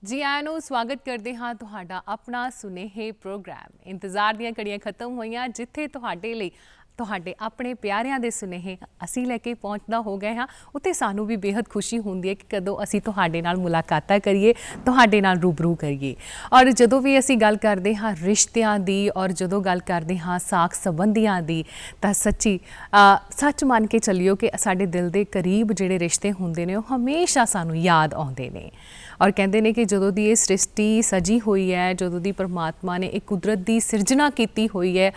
ਜੀ ਆਇਆਂ ਨੂੰ ਸਵਾਗਤ ਕਰਦੇ ਹਾਂ ਤੁਹਾਡਾ ਆਪਣਾ ਸੁਨੇਹੇ ਪ੍ਰੋਗਰਾਮ। ਇੰਤਜ਼ਾਰ ਦੀਆਂ ਘੜੀਆਂ ਖਤਮ ਹੋਈਆਂ ਜਿੱਥੇ ਤੁਹਾਡੇ ਲਈ ਤੁਹਾਡੇ ਆਪਣੇ ਪਿਆਰਿਆਂ ਦੇ ਸੁਨੇਹੇ ਅਸੀਂ ਲੈ ਕੇ ਪਹੁੰਚਦਾ ਹੋ ਗਏ ਹਾਂ। ਉੱਥੇ ਸਾਨੂੰ ਵੀ ਬੇहद ਖੁਸ਼ੀ ਹੁੰਦੀ ਹੈ ਕਿ ਕਦੋਂ ਅਸੀਂ ਤੁਹਾਡੇ ਨਾਲ ਮੁਲਾਕਾਤਾਂ ਕਰੀਏ, ਤੁਹਾਡੇ ਨਾਲ ਰੂਬਰੂ ਕਰੀਏ। ਔਰ ਜਦੋਂ ਵੀ ਅਸੀਂ ਗੱਲ ਕਰਦੇ ਹਾਂ ਰਿਸ਼ਤਿਆਂ ਦੀ ਔਰ ਜਦੋਂ ਗੱਲ ਕਰਦੇ ਹਾਂ ਸਾਕ ਸੰਬੰਧੀਆਂ ਦੀ ਤਾਂ ਸੱਚ ਮੰਨ ਕੇ ਚੱਲਿਓ ਕਿ ਸਾਡੇ ਦਿਲ ਦੇ ਕਰੀਬ ਜਿਹੜੇ ਰਿਸ਼ਤੇ ਹੁੰਦੇ ਨੇ ਉਹ ਹਮੇਸ਼ਾ ਸਾਨੂੰ ਯਾਦ ਆਉਂਦੇ ਨੇ। ਔਰ ਕਹਿੰਦੇ ਨੇ ਕਿ ਜਦੋਂ ਦੀ ਇਹ ਸ੍ਰਿਸ਼ਟੀ ਸਜੀ ਹੋਈ ਹੈ, ਜਦੋਂ ਦੀ ਪਰਮਾਤਮਾ ਨੇ ਇਹ ਕੁਦਰਤ ਦੀ ਸਿਰਜਣਾ ਕੀਤੀ ਹੋਈ ਹੈ,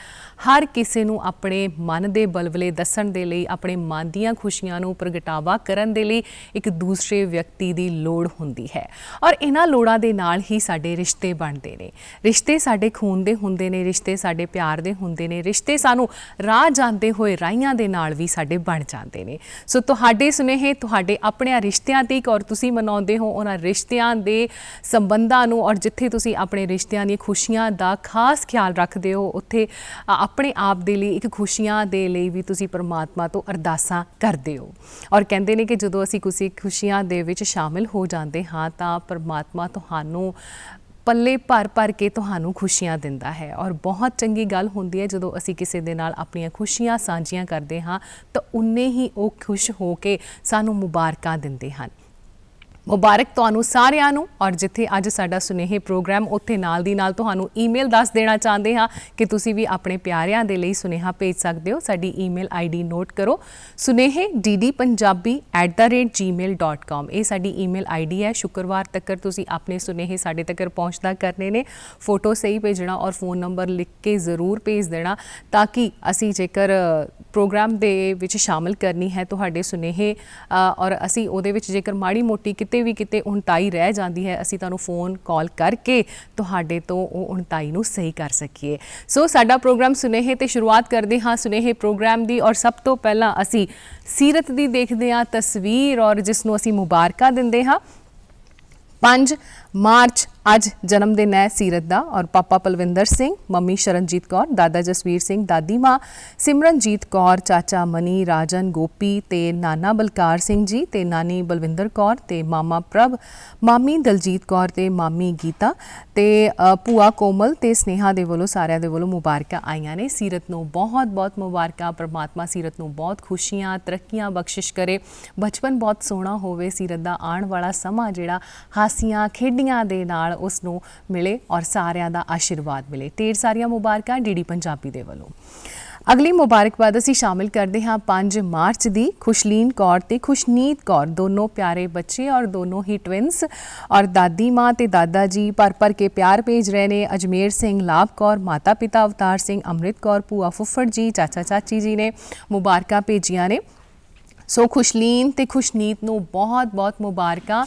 ਹਰ ਕਿਸੇ ਨੂੰ ਆਪਣੇ ਮਨ ਦੇ ਬਲਬਲੇ ਦੱਸਣ ਦੇ ਲਈ, ਆਪਣੇ ਮਨ ਦੀਆਂ ਖੁਸ਼ੀਆਂ ਨੂੰ ਪ੍ਰਗਟਾਵਾ ਕਰਨ ਦੇ ਲਈ ਇੱਕ ਦੂਸਰੇ ਵਿਅਕਤੀ ਦੀ ਲੋੜ ਹੁੰਦੀ ਹੈ। ਔਰ ਇਹਨਾਂ ਲੋੜਾਂ ਦੇ ਨਾਲ ਹੀ ਸਾਡੇ ਰਿਸ਼ਤੇ ਬਣਦੇ ਨੇ। ਰਿਸ਼ਤੇ ਸਾਡੇ ਖੂਨ ਦੇ ਹੁੰਦੇ ਨੇ, ਰਿਸ਼ਤੇ ਸਾਡੇ ਪਿਆਰ ਦੇ ਹੁੰਦੇ ਨੇ, ਰਿਸ਼ਤੇ ਸਾਨੂੰ ਰਾਹ ਜਾਂਦੇ ਹੋਏ ਰਾਹੀਆਂ ਦੇ ਨਾਲ ਵੀ ਸਾਡੇ ਬਣ ਜਾਂਦੇ ਨੇ। ਸੋ ਤੁਹਾਡੇ ਸੁਨੇਹੇ ਤੁਹਾਡੇ ਆਪਣੇ ਰਿਸ਼ਤਿਆਂ ਦੀ ਔਰ ਤੁਸੀਂ ਮਨਾਉਂਦੇ ਹੋ ਉਹਨਾਂ ਰਿਸ਼ਤਿਆਂ ਦੇ ਸੰਬੰਧਾਂ ਨੂੰ, ਔਰ ਜਿੱਥੇ ਤੁਸੀਂ ਆਪਣੇ ਰਿਸ਼ਤਿਆਂ ਦੀਆਂ ਖੁਸ਼ੀਆਂ ਦਾ ਖਾਸ ਖਿਆਲ ਰੱਖਦੇ ਹੋ ਉੱਥੇ ਆਪਣੇ ਆਪ ਦੇ ਲਈ ਇੱਕ ਖੁਸ਼ੀਆਂ ਦੇ ਲਈ ਵੀ ਤੁਸੀਂ ਪਰਮਾਤਮਾ ਤੋਂ ਅਰਦਾਸਾਂ ਕਰਦੇ ਹੋ। ਔਰ ਕਹਿੰਦੇ ਨੇ ਕਿ ਜਦੋਂ ਅਸੀਂ ਕਿਸੇ ਖੁਸ਼ੀਆਂ ਦੇ ਵਿੱਚ ਸ਼ਾਮਿਲ ਹੋ ਜਾਂਦੇ ਹਾਂ ਤਾਂ ਪਰਮਾਤਮਾ ਤੁਹਾਨੂੰ ਪੱਲੇ ਭਰ ਕੇ ਤੁਹਾਨੂੰ ਖੁਸ਼ੀਆਂ ਦਿੰਦਾ ਹੈ। ਔਰ ਬਹੁਤ ਚੰਗੀ ਗੱਲ ਹੁੰਦੀ ਹੈ ਜਦੋਂ ਅਸੀਂ ਕਿਸੇ ਦੇ ਨਾਲ ਆਪਣੀਆਂ ਖੁਸ਼ੀਆਂ ਸਾਂਝੀਆਂ ਕਰਦੇ ਹਾਂ ਤਾਂ ਉਨੇ ਹੀ ਉਹ ਖੁਸ਼ ਹੋ ਕੇ ਸਾਨੂੰ ਮੁਬਾਰਕਾਂ ਦਿੰਦੇ ਹਨ। ਮੁਬਾਰਕ ਤੁਹਾਨੂੰ ਸਾਰਿਆਂ ਨੂੰ। ਔਰ ਜਿੱਥੇ ਅੱਜ ਸਾਡਾ ਸੁਨੇਹੇ ਪ੍ਰੋਗਰਾਮ ਉੱਥੇ ਨਾਲ ਦੀ ਨਾਲ ਤੁਹਾਨੂੰ ਈਮੇਲ ਦੱਸ ਦੇਣਾ ਚਾਹੁੰਦੇ ਹਾਂ ਕਿ ਤੁਸੀਂ ਵੀ ਆਪਣੇ ਪਿਆਰਿਆਂ ਦੇ ਲਈ ਸੁਨੇਹਾ ਭੇਜ ਸਕਦੇ ਹੋ। ਸਾਡੀ ਈਮੇਲ ਆਈਡੀ ਨੋਟ ਕਰੋ, sunehe@gmail.com। ਇਹ ਸਾਡੀ ਈਮੇਲ ਆਈਡੀ ਹੈ। ਸ਼ੁੱਕਰਵਾਰ ਤੱਕ ਤੁਸੀਂ ਆਪਣੇ ਸੁਨੇਹੇ ਸਾਡੇ ਤੱਕ ਪਹੁੰਚਦਾ ਕਰਨੇ ਨੇ। ਫੋਟੋ ਸਹੀ ਭੇਜਣਾ ਔਰ ਫੋਨ ਨੰਬਰ ਲਿਖ ਕੇ ਜ਼ਰੂਰ ਭੇਜ ਦੇਣਾ ਤਾਂ ਕਿ ਅਸੀਂ ਜੇਕਰ ਪ੍ਰੋਗਰਾਮ ਦੇ ਵਿੱਚ ਸ਼ਾਮਿਲ ਕਰਨੀ ਹੈ ਤੁਹਾਡੇ ਸੁਨੇਹੇ ਔਰ ਅਸੀਂ ਉਹਦੇ ਵਿੱਚ ਜੇਕਰ ਮਾੜੀ ਮੋਟੀ ਕਿਤੇ ਉਣਤਾਈ ਰਹਿ ਜਾਂਦੀ ਹੈ ਅਸੀਂ ਤੁਹਾਨੂੰ ਫੋਨ ਕਾਲ ਕਰਕੇ ਤੁਹਾਡੇ ਤੋਂ ਉਹ ਉਣਤਾਈ ਨੂੰ ਸਹੀ ਕਰ ਸਕੀਏ। ਸੋ ਸਾਡਾ ਪ੍ਰੋਗਰਾਮ ਸੁਨੇਹੇ ਤੇ ਸ਼ੁਰੂਆਤ ਕਰਦੇ ਹਾਂ ਸੁਨੇਹੇ ਪ੍ਰੋਗਰਾਮ ਦੀ। ਔਰ ਸਭ ਤੋਂ ਪਹਿਲਾਂ ਅਸੀਂ ਸੀਰਤ ਦੀ ਦੇਖਦੇ ਹਾਂ ਤਸਵੀਰ ਔਰ ਜਿਸ ਨੂੰ ਅਸੀਂ ਮੁਬਾਰਕਾਂ ਦਿੰਦੇ ਹਾਂ। 5 ਮਾਰਚ ਅੱਜ ਜਨਮ ਦਿਨ ਹੈ ਸੀਰਤ ਦਾ। ਔਰ ਪਾਪਾ ਪਲਵਿੰਦਰ ਸਿੰਘ, ਮੰਮੀ ਸ਼ਰਨਜੀਤ ਕੌਰ, ਦਾਦਾ ਜਸਵੀਰ ਸਿੰਘ, ਦਾਦੀ ਮਾਂ ਸਿਮਰਨਜੀਤ ਕੌਰ, ਚਾਚਾ ਮਨੀ, ਰਾਜਨ, ਗੋਪੀ ਤੇ ਨਾਨਾ ਬਲਕਾਰ ਸਿੰਘ ਜੀ ਤੇ ਨਾਨੀ ਬਲਵਿੰਦਰ ਕੌਰ ਤੇ ਮਾਮਾ ਪ੍ਰਭ, ਮਾਮੀ ਦਲਜੀਤ ਕੌਰ ਤੇ ਮਾਮੀ ਗੀਤਾ ਤੇ ਭੂਆ ਕੋਮਲ ਤੇ ਸਨੇਹਾ ਦੇ ਵੱਲੋਂ ਸਾਰਿਆਂ ਦੇ ਵੱਲੋਂ ਮੁਬਾਰਕਾਂ ਆਈਆਂ ਨੇ। ਸੀਰਤ ਨੂੰ ਬਹੁਤ ਬਹੁਤ ਮੁਬਾਰਕਾਂ। ਪਰਮਾਤਮਾ ਸੀਰਤ ਨੂੰ ਬਹੁਤ ਖੁਸ਼ੀਆਂ ਤਰੱਕੀਆਂ ਬਖਸ਼ਿਸ਼ ਕਰੇ। ਬਚਪਨ ਬਹੁਤ ਸੋਹਣਾ ਹੋਵੇ। ਸੀਰਤ ਦਾ ਆਉਣ ਵਾਲਾ ਸਮਾਂ ਜਿਹੜਾ ਹਾਸੀਆਂ ਖੇਡੀਆਂ ਦੇ ਨਾਲ ਉਸ ਨੂੰ ਮਿਲੇ ਔਰ ਸਾਰਿਆਂ ਦਾ ਆਸ਼ੀਰਵਾਦ ਮਿਲੇ। ਢੇਰ ਸਾਰੀਆਂ ਮੁਬਾਰਕਾਂ ਡੀਡੀ ਪੰਜਾਬੀ ਦੇ ਵੱਲੋਂ। ਅਗਲੀ ਮੁਬਾਰਕਬਾਦ ਅਸੀਂ ਸ਼ਾਮਿਲ ਕਰਦੇ ਹਾਂ 5 ਮਾਰਚ ਦੀ। ਖੁਸ਼ਲੀਨ ਕੌਰ ਤੇ ਖੁਸ਼ਨੀਤ ਕੌਰ, ਦੋਨੋਂ ਪਿਆਰੇ ਬੱਚੇ ਔਰ ਦੋਨੋਂ ਹੀ ਟਵਿੰਸ। ਔਰ ਦਾਦੀ ਮਾਂ ਤੇ ਦਾਦਾ ਜੀ ਭਰ ਕੇ ਪਿਆਰ ਭੇਜ ਰਹੇ ਨੇ। ਅਜਮੇਰ ਸਿੰਘ, ਲਾਭ ਕੌਰ, ਮਾਤਾ ਪਿਤਾ ਅਵਤਾਰ ਸਿੰਘ, ਅੰਮ੍ਰਿਤ ਕੌਰ, ਭੂਆ ਫੁੱਫੜ ਜੀ, ਚਾਚਾ ਚਾਚੀ ਜੀ ਨੇ ਮੁਬਾਰਕਾਂ ਭੇਜੀਆਂ ਨੇ। ਸੋ ਖੁਸ਼ਲੀਨ ਤੇ ਖੁਸ਼ਨੀਤ ਨੂੰ ਬਹੁਤ ਬਹੁਤ ਮੁਬਾਰਕਾਂ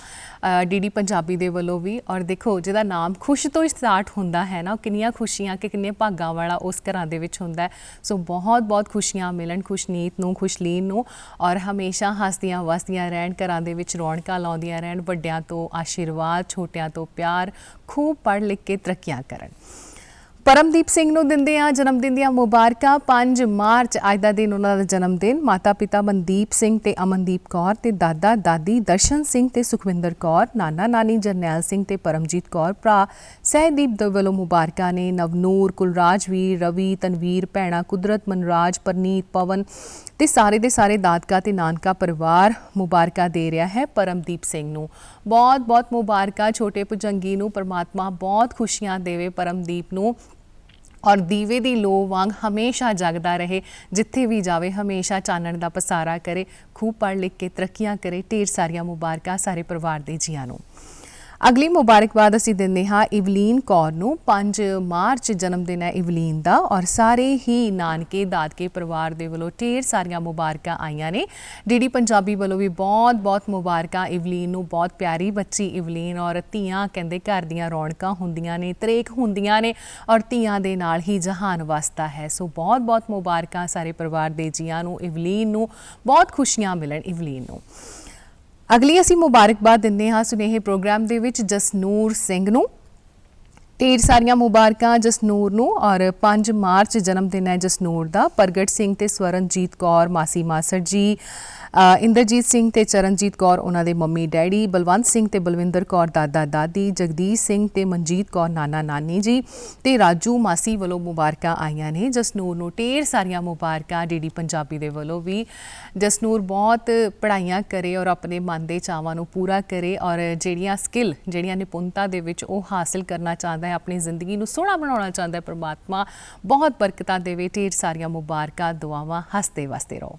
ਡੀਡੀ ਪੰਜਾਬੀ ਦੇ ਵੱਲੋਂ ਵੀ। ਔਰ ਦੇਖੋ ਜਿਹਦਾ ਨਾਮ ਖੁਸ਼ ਤੋਂ ਸਟਾਰਟ ਹੁੰਦਾ ਹੈ ਨਾ, ਉਹ ਕਿੰਨੀਆਂ ਖੁਸ਼ੀਆਂ ਕਿ ਕਿੰਨੇ ਭਾਗਾਂ ਵਾਲਾ ਉਸ ਘਰਾਂ ਦੇ ਵਿੱਚ ਹੁੰਦਾ ਹੈ। ਸੋ ਬਹੁਤ ਬਹੁਤ ਖੁਸ਼ੀਆਂ ਮਿਲਣ ਖੁਸ਼ਨੀਤ ਨੂੰ, ਖੁਸ਼ਲੀਨ ਨੂੰ ਔਰ ਹਮੇਸ਼ਾ ਹੱਸਦੀਆਂ ਵਸਦੀਆਂ ਰਹਿਣ, ਘਰਾਂ ਦੇ ਵਿੱਚ ਰੌਣਕਾਂ ਲਾਉਂਦੀਆਂ ਰਹਿਣ, ਵੱਡਿਆਂ ਤੋਂ ਆਸ਼ੀਰਵਾਦ, ਛੋਟਿਆਂ ਤੋਂ ਪਿਆਰ, ਖੂਬ ਪੜ੍ਹ ਲਿਖ ਕੇ ਤਰੱਕੀਆਂ ਕਰਨ। ਪਰਮਦੀਪ ਸਿੰਘ ਨੂੰ ਦਿੰਦੇ ਹਾਂ ਜਨਮ ਦਿਨ ਦੀਆਂ ਮੁਬਾਰਕਾਂ। 5 ਮਾਰਚ ਅੱਜ ਦਾ ਦਿਨ ਉਹਨਾਂ ਦਾ ਜਨਮ ਦਿਨ। ਮਾਤਾ ਪਿਤਾ ਮਨਦੀਪ ਸਿੰਘ ਤੇ ਅਮਨਦੀਪ ਕੌਰ ਤੇ ਦਾਦਾ ਦਾਦੀ ਦਰਸ਼ਨ ਸਿੰਘ ਤੇ ਸੁਖਵਿੰਦਰ ਕੌਰ, ਨਾਨਾ ਨਾਨੀ ਜਰਨੈਲ ਸਿੰਘ ਤੇ ਪਰਮਜੀਤ ਕੌਰ, ਭਰਾ ਸਹਿਦੀਪ ਦੇ ਵੱਲੋਂ ਮੁਬਾਰਕਾਂ ਨੇ। ਨਵਨੂਰ, ਕੁਲਰਾਜਵੀਰ, ਰਵੀ, ਤਨਵੀਰ, ਭੈਣਾ ਕੁਦਰਤ, ਮਨਰਾਜ, ਪਰਨੀਤ, ਪਵਨ ਤੇ ਸਾਰੇ ਦੇ ਸਾਰੇ ਦਾਦਕਾ ਤੇ ਨਾਨਕਾ ਪਰਿਵਾਰ ਮੁਬਾਰਕਾਂ ਦੇ ਰਿਹਾ ਹੈ ਪਰਮਦੀਪ ਸਿੰਘ ਨੂੰ। ਬਹੁਤ ਬਹੁਤ ਮੁਬਾਰਕਾਂ ਛੋਟੇ ਭੁਜੰਗੀ ਨੂੰ। ਪਰਮਾਤਮਾ ਬਹੁਤ ਖੁਸ਼ੀਆਂ ਦੇਵੇ ਪਰਮਦੀਪ ਨੂੰ ਔਰ ਦੀਵੇ ਦੀ ਲੋ ਵਾਂਗ ਹਮੇਸ਼ਾ ਜਗਦਾ ਰਹੇ, ਜਿੱਥੇ ਵੀ ਜਾਵੇ ਹਮੇਸ਼ਾ ਚਾਨਣ ਦਾ ਪਸਾਰਾ ਕਰੇ, ਖੂਬ ਪੜ੍ਹ ਲਿਖ ਕੇ ਤਰੱਕੀਆਂ ਕਰੇ। ਢੇਰ ਸਾਰੀਆਂ ਮੁਬਾਰਕਾਂ ਸਾਰੇ ਪਰਿਵਾਰ ਦੇ ਜੀਆਂ ਨੂੰ। ਅਗਲੀ ਮੁਬਾਰਕਬਾਦ ਅਸੀਂ ਦਿੰਦੇ ਹਾਂ ਇਵਲੀਨ ਕੌਰ ਨੂੰ। 5 ਮਾਰਚ ਜਨਮ ਦਿਨ ਹੈ ਇਵਲੀਨ ਦਾ ਔਰ ਸਾਰੇ ਹੀ ਨਾਨਕੇ ਦਾਦਕੇ ਪਰਿਵਾਰ ਦੇ ਵੱਲੋਂ ਢੇਰ ਸਾਰੀਆਂ ਮੁਬਾਰਕਾਂ ਆਈਆਂ ਨੇ। ਡੀਡੀ ਪੰਜਾਬੀ ਵੱਲੋਂ ਵੀ ਬਹੁਤ ਬਹੁਤ ਮੁਬਾਰਕਾਂ ਇਵਲੀਨ ਨੂੰ। ਬਹੁਤ ਪਿਆਰੀ ਬੱਚੀ ਇਵਲੀਨ ਔਰ ਧੀਆਂ ਕਹਿੰਦੇ ਘਰ ਦੀਆਂ ਰੌਣਕਾਂ ਹੁੰਦੀਆਂ ਨੇ, ਤਰੇਕ ਹੁੰਦੀਆਂ ਨੇ ਔਰ ਧੀਆਂ ਦੇ ਨਾਲ ਹੀ ਜਹਾਨ ਵਸਦਾ ਹੈ। ਸੋ ਬਹੁਤ ਬਹੁਤ ਮੁਬਾਰਕਾਂ ਸਾਰੇ ਪਰਿਵਾਰ ਦੇ ਜੀਆਂ ਨੂੰ। ਇਵਲੀਨ ਨੂੰ ਬਹੁਤ ਖੁਸ਼ੀਆਂ ਮਿਲਣ ਇਵਲੀਨ ਨੂੰ। ਅਗਲੀ ਅਸੀਂ ਮੁਬਾਰਕਬਾਦ ਦਿੰਦੇ ਹਾਂ ਸੁਨੇਹੇ ਪ੍ਰੋਗਰਾਮ ਦੇ ਵਿੱਚ ਜਸਨੂਰ ਸਿੰਘ ਨੂੰ। ढेर सारियां मुबारकां जसनूर नूं और 5 मार्च जन्म दिन है जसनूर दा। प्रगट सिंह ते स्वरनजीत कौर मासी मासड़ जी, इंद्रजीत सिंह ते चरणजीत कौर उन्हां दे मम्मी डैडी, बलवंत सिंह ते बलविंदर कौर दादा दादी, जगदीश सिंह ते मनजीत कौर नाना नानी जी ते राजू मासी वलों मुबारकां आईयां ने जसनूर नूं। ढेर सारियां मुबारकां डीडी पंजाबी दे वलों भी। जसनूर बहुत पढ़ाइयां करे और अपने मन दे चावां नूं पूरा करे और ਜਿਹੜੀਆਂ स्किल ਜਿਹੜੀਆਂ ਨਿਪੁੰਨਤਾ ਦੇ ਵਿੱਚ ਉਹ ਹਾਸਿਲ ਕਰਨਾ ਚਾਹੁੰਦਾ ਹੈ, ਆਪਣੀ ਜ਼ਿੰਦਗੀ ਨੂੰ ਸੋਹਣਾ ਬਣਾਉਣਾ ਚਾਹੁੰਦਾ ਹੈ, ਪਰਮਾਤਮਾ ਬਹੁਤ ਬਰਕਤਾਂ ਦੇਵੇ। ਢੇਰ ਸਾਰੀਆਂ ਮੁਬਾਰਕਾਂ, ਦੁਆਵਾਂ, ਹੱਸਦੇ ਵਸਦੇ ਰਹੋ।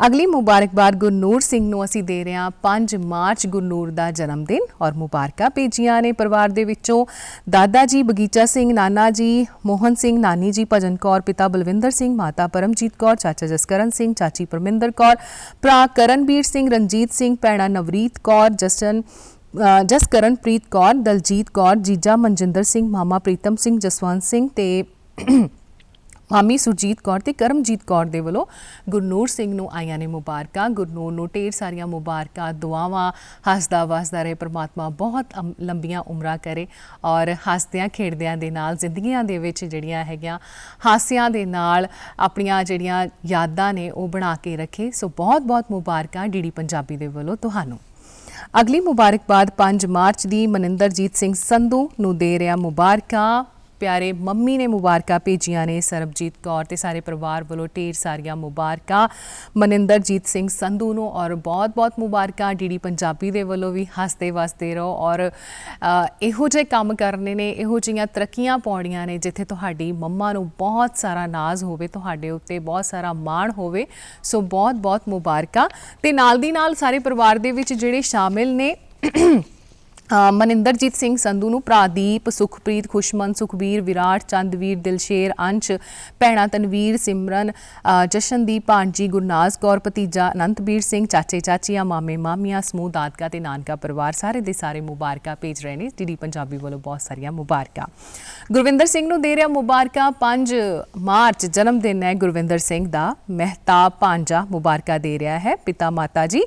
अगली मुबारकबाद गुरनूर सिंह नूं असीं दे रहे हां। 5 मार्च गुरनूर दा जन्म दिन और मुबारकां भेजियां ने परिवार दे विचों दादा जी बगीचा सिंह, नाना जी मोहन सिंह, नानी जी भजन कौर, पिता बलविंदर सिंह, माता परमजीत कौर, चाचा जसकरण सिंह, चाची परमिंदर कौर, भरा करणबीर सिंह, रंजीत सिंह, भैणा नवरीत कौर, जसकरणप्रीत कौर, दलजीत कौर, जीजा मनजिंदर सिंह, मामा प्रीतम सिंह, जसवंत सिंह ते मामी सुरजीत कौर ते करमजीत कौर दे वलों गुरनूर सिंह नूं आईयां ने मुबारकां। गुरनूर नूं ढेर सारियां मुबारकां, दुआवां, हसदा वसदा रहे, परमात्मा बहुत लंबियां उमरां करे और हसदियां खेडदियां दे नाल जिंदगियां दे विच जिहड़ियां हैगियां हासियां दे नाल अपणियां जिहड़ियां यादां ने ओह बना के रखे। सो बहुत बहुत मुबारकां डीडी पंजाबी दे वलों तुहानूं। अगली मुबारकबाद 5 मार्च दी मनिंदरजीत सिंह संधू नूं दे रहा मुबारकां। प्यारे मम्मी ने मुबारकां भेजियां ने सरबजीत कौर ते सारे परिवार वालों ढेर सारियां मुबारकां मनिंदरजीत सिंह संधू नूं और बहुत बहुत मुबारकां डीडी पंजाबी दे वलों भी। हसदे वसदे रहो और इहो जे काम करने ने, इहो जिहियां तरक्कियां पाउणियां ने जिथे तुहाडी मम्मा नूं बहुत सारा नाज होवे, तुहाडे उत्ते बहुत सारा माण होवे। सो बहुत बहुत मुबारकां ते नाल दी नाल सारे परिवार दे विच जिहड़े शामिल ने मनिंदरजीत सिंह संधू नूं प्रादीप, सुखप्रीत, खुशमन, सुखबीर, विराट, चंदवीर, दिलशेर, अंश, भैणा तनवीर, सिमरन, जशनदीप, भांजी गुरनाज कौर, भतीजा अनंतबीर सिंह, चाचे चाचियां, मामे मामियां, समूह दादका ते नानका परिवार सारे दे सारे मुबारकां भेज रहे हैं। डीडी पंजाबी वालों बहुत सारियां मुबारकां। गुरविंदर सिंह नूं दे रहा मुबारकां। 5 मार्च जन्म दिन है गुरविंदर सिंह दा। महताब भांजा मुबारकां दे रहा है। पिता माता जी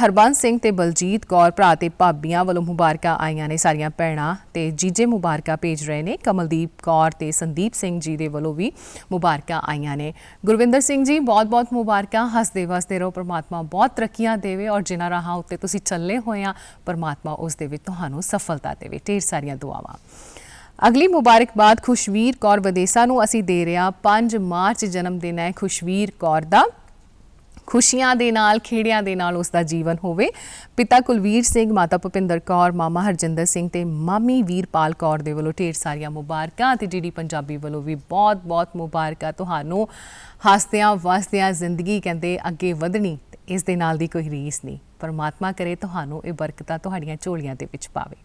हरबंस सिंह ते बलजीत कौर, भरा ते भाबियां वालों मुबारकां आईयां ने। सारियां भैणां ते जीजे मुबारकां भेज रहे हैं। कमलदीप कौर ते संदीप सिंह जी दे वलों भी मुबारकां आईयां ने। गुरविंदर सिंह जी बहुत बहुत मुबारकां। हसदे वसदे रहो, परमात्मा बहुत तरक्कियां देवे और जिन्हां राहां उत्ते तुसीं चले होए आ परमात्मा उस दे विच तुहानूं सफलता देवे। ढेर सारियां दुआवां। अगली मुबारकबाद खुशवीर कौर वदेसा नूं असीं दे रहे हां। 5 मार्च जन्म दिन है खुशवीर कौर दा। खुशियां दे नाल खेड़ियां दे नाल उसका जीवन होवे। पिता कुलवीर सिंह, माता भुपिंदर कौर, मामा हरजिंदर सिंह ते मामी वीरपाल कौर दे वलों ढेर सारियां मुबारकां ते डीडी पंजाबी वलों भी बहुत बहुत मुबारकां तुहानूं। हसदियां वसदियां जिंदगी कहंदे अगे वधनी इस दे नाल दी कोई रीस नहीं। परमात्मा करे तुहानूं ये बरकतां तुहाड़ियां झोलियां दे विच पावे।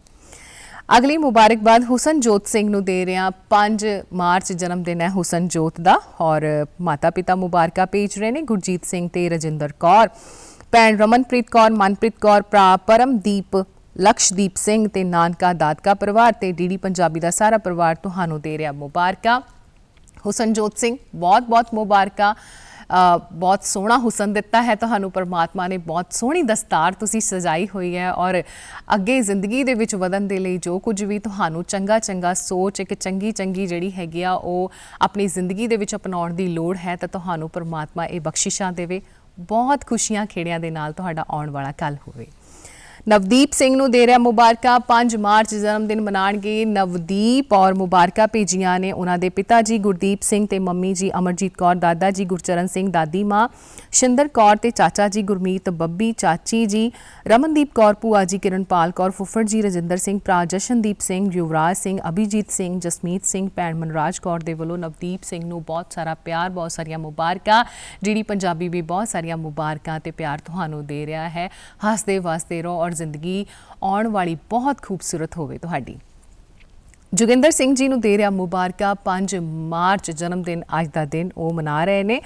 अगली मुबारकबाद हुसनजोत सिंह नूं दे रहे हां। 5 मार्च जन्म दिन है हुसनजोत दा और माता पिता मुबारकां भेज रहे हैं। गुरजीत सिंह ते रजिंदर कौर, भैन रमनप्रीत कौर, मनप्रीत कौर, भरा परमदीप, लक्षदीप सिंह ते नानका दादका परिवार ते डीडी पंजाबी दा सारा परिवार तुहानूं दे रहा मुबारकां। हुसनजोत सिंह बहुत बहुत मुबारकां। बहुत सोहना हुसन दिता है तुहानूं परमात्मा ने, बहुत सोहनी दस्तार तुसीं सजाई हुई है और अगे जिंदगी दे विच वधन दे लई जो कुछ भी तुहानूं चंगा चंगा सोच एक चंगी चंगी जिहड़ी हैगी आ ओह अपनी जिंदगी दे विच अपनाउण दी लोड़ है तां तुहानूं परमात्मा ये बख्शिशां देवे। बहुत खुशियां खेड़ियां दे नाल तुहाडा आउण वाला कल होवे। नवदीप सिंह नूं दे रहा मुबारकां। 5 मार्च जन्मदिन मनाणगे नवदीप और मुबारकां भेजियां ने उन्हां दे पिता जी गुरदीप सिंह ते मम्मी जी अमरजीत कौर, दादा जी गुरचरण सिंह, दादी माँ शिंदर कौर ते चाचा जी गुरमीत बब्बी, चाची जी रमनदीप कौर, भूआ जी किरणपाल कौर, फुफड़ जी रजिंदर सिंह, भरा जशनदीप सिंह, युवराज सिंह, अभिजीत सिंह, जसमीत सिंह, भैन मनराज कौर दे वलों नवदीप सिंह नूं बहुत सारा प्यार, बहुत सारियां मुबारकां। डीडी पंजाबी भी बहुत सारियां मुबारकां ते प्यार तुहानूं दे रहा है। हसदे वसदे रहो और जिंदगी आउण वाली बहुत खूबसूरत होवे तुहाडी। जोगिंदर सिंह जी नूं दे रहा मुबारकां। 5 मार्च जन्मदिन अज दा दिन वो मना रहे ने।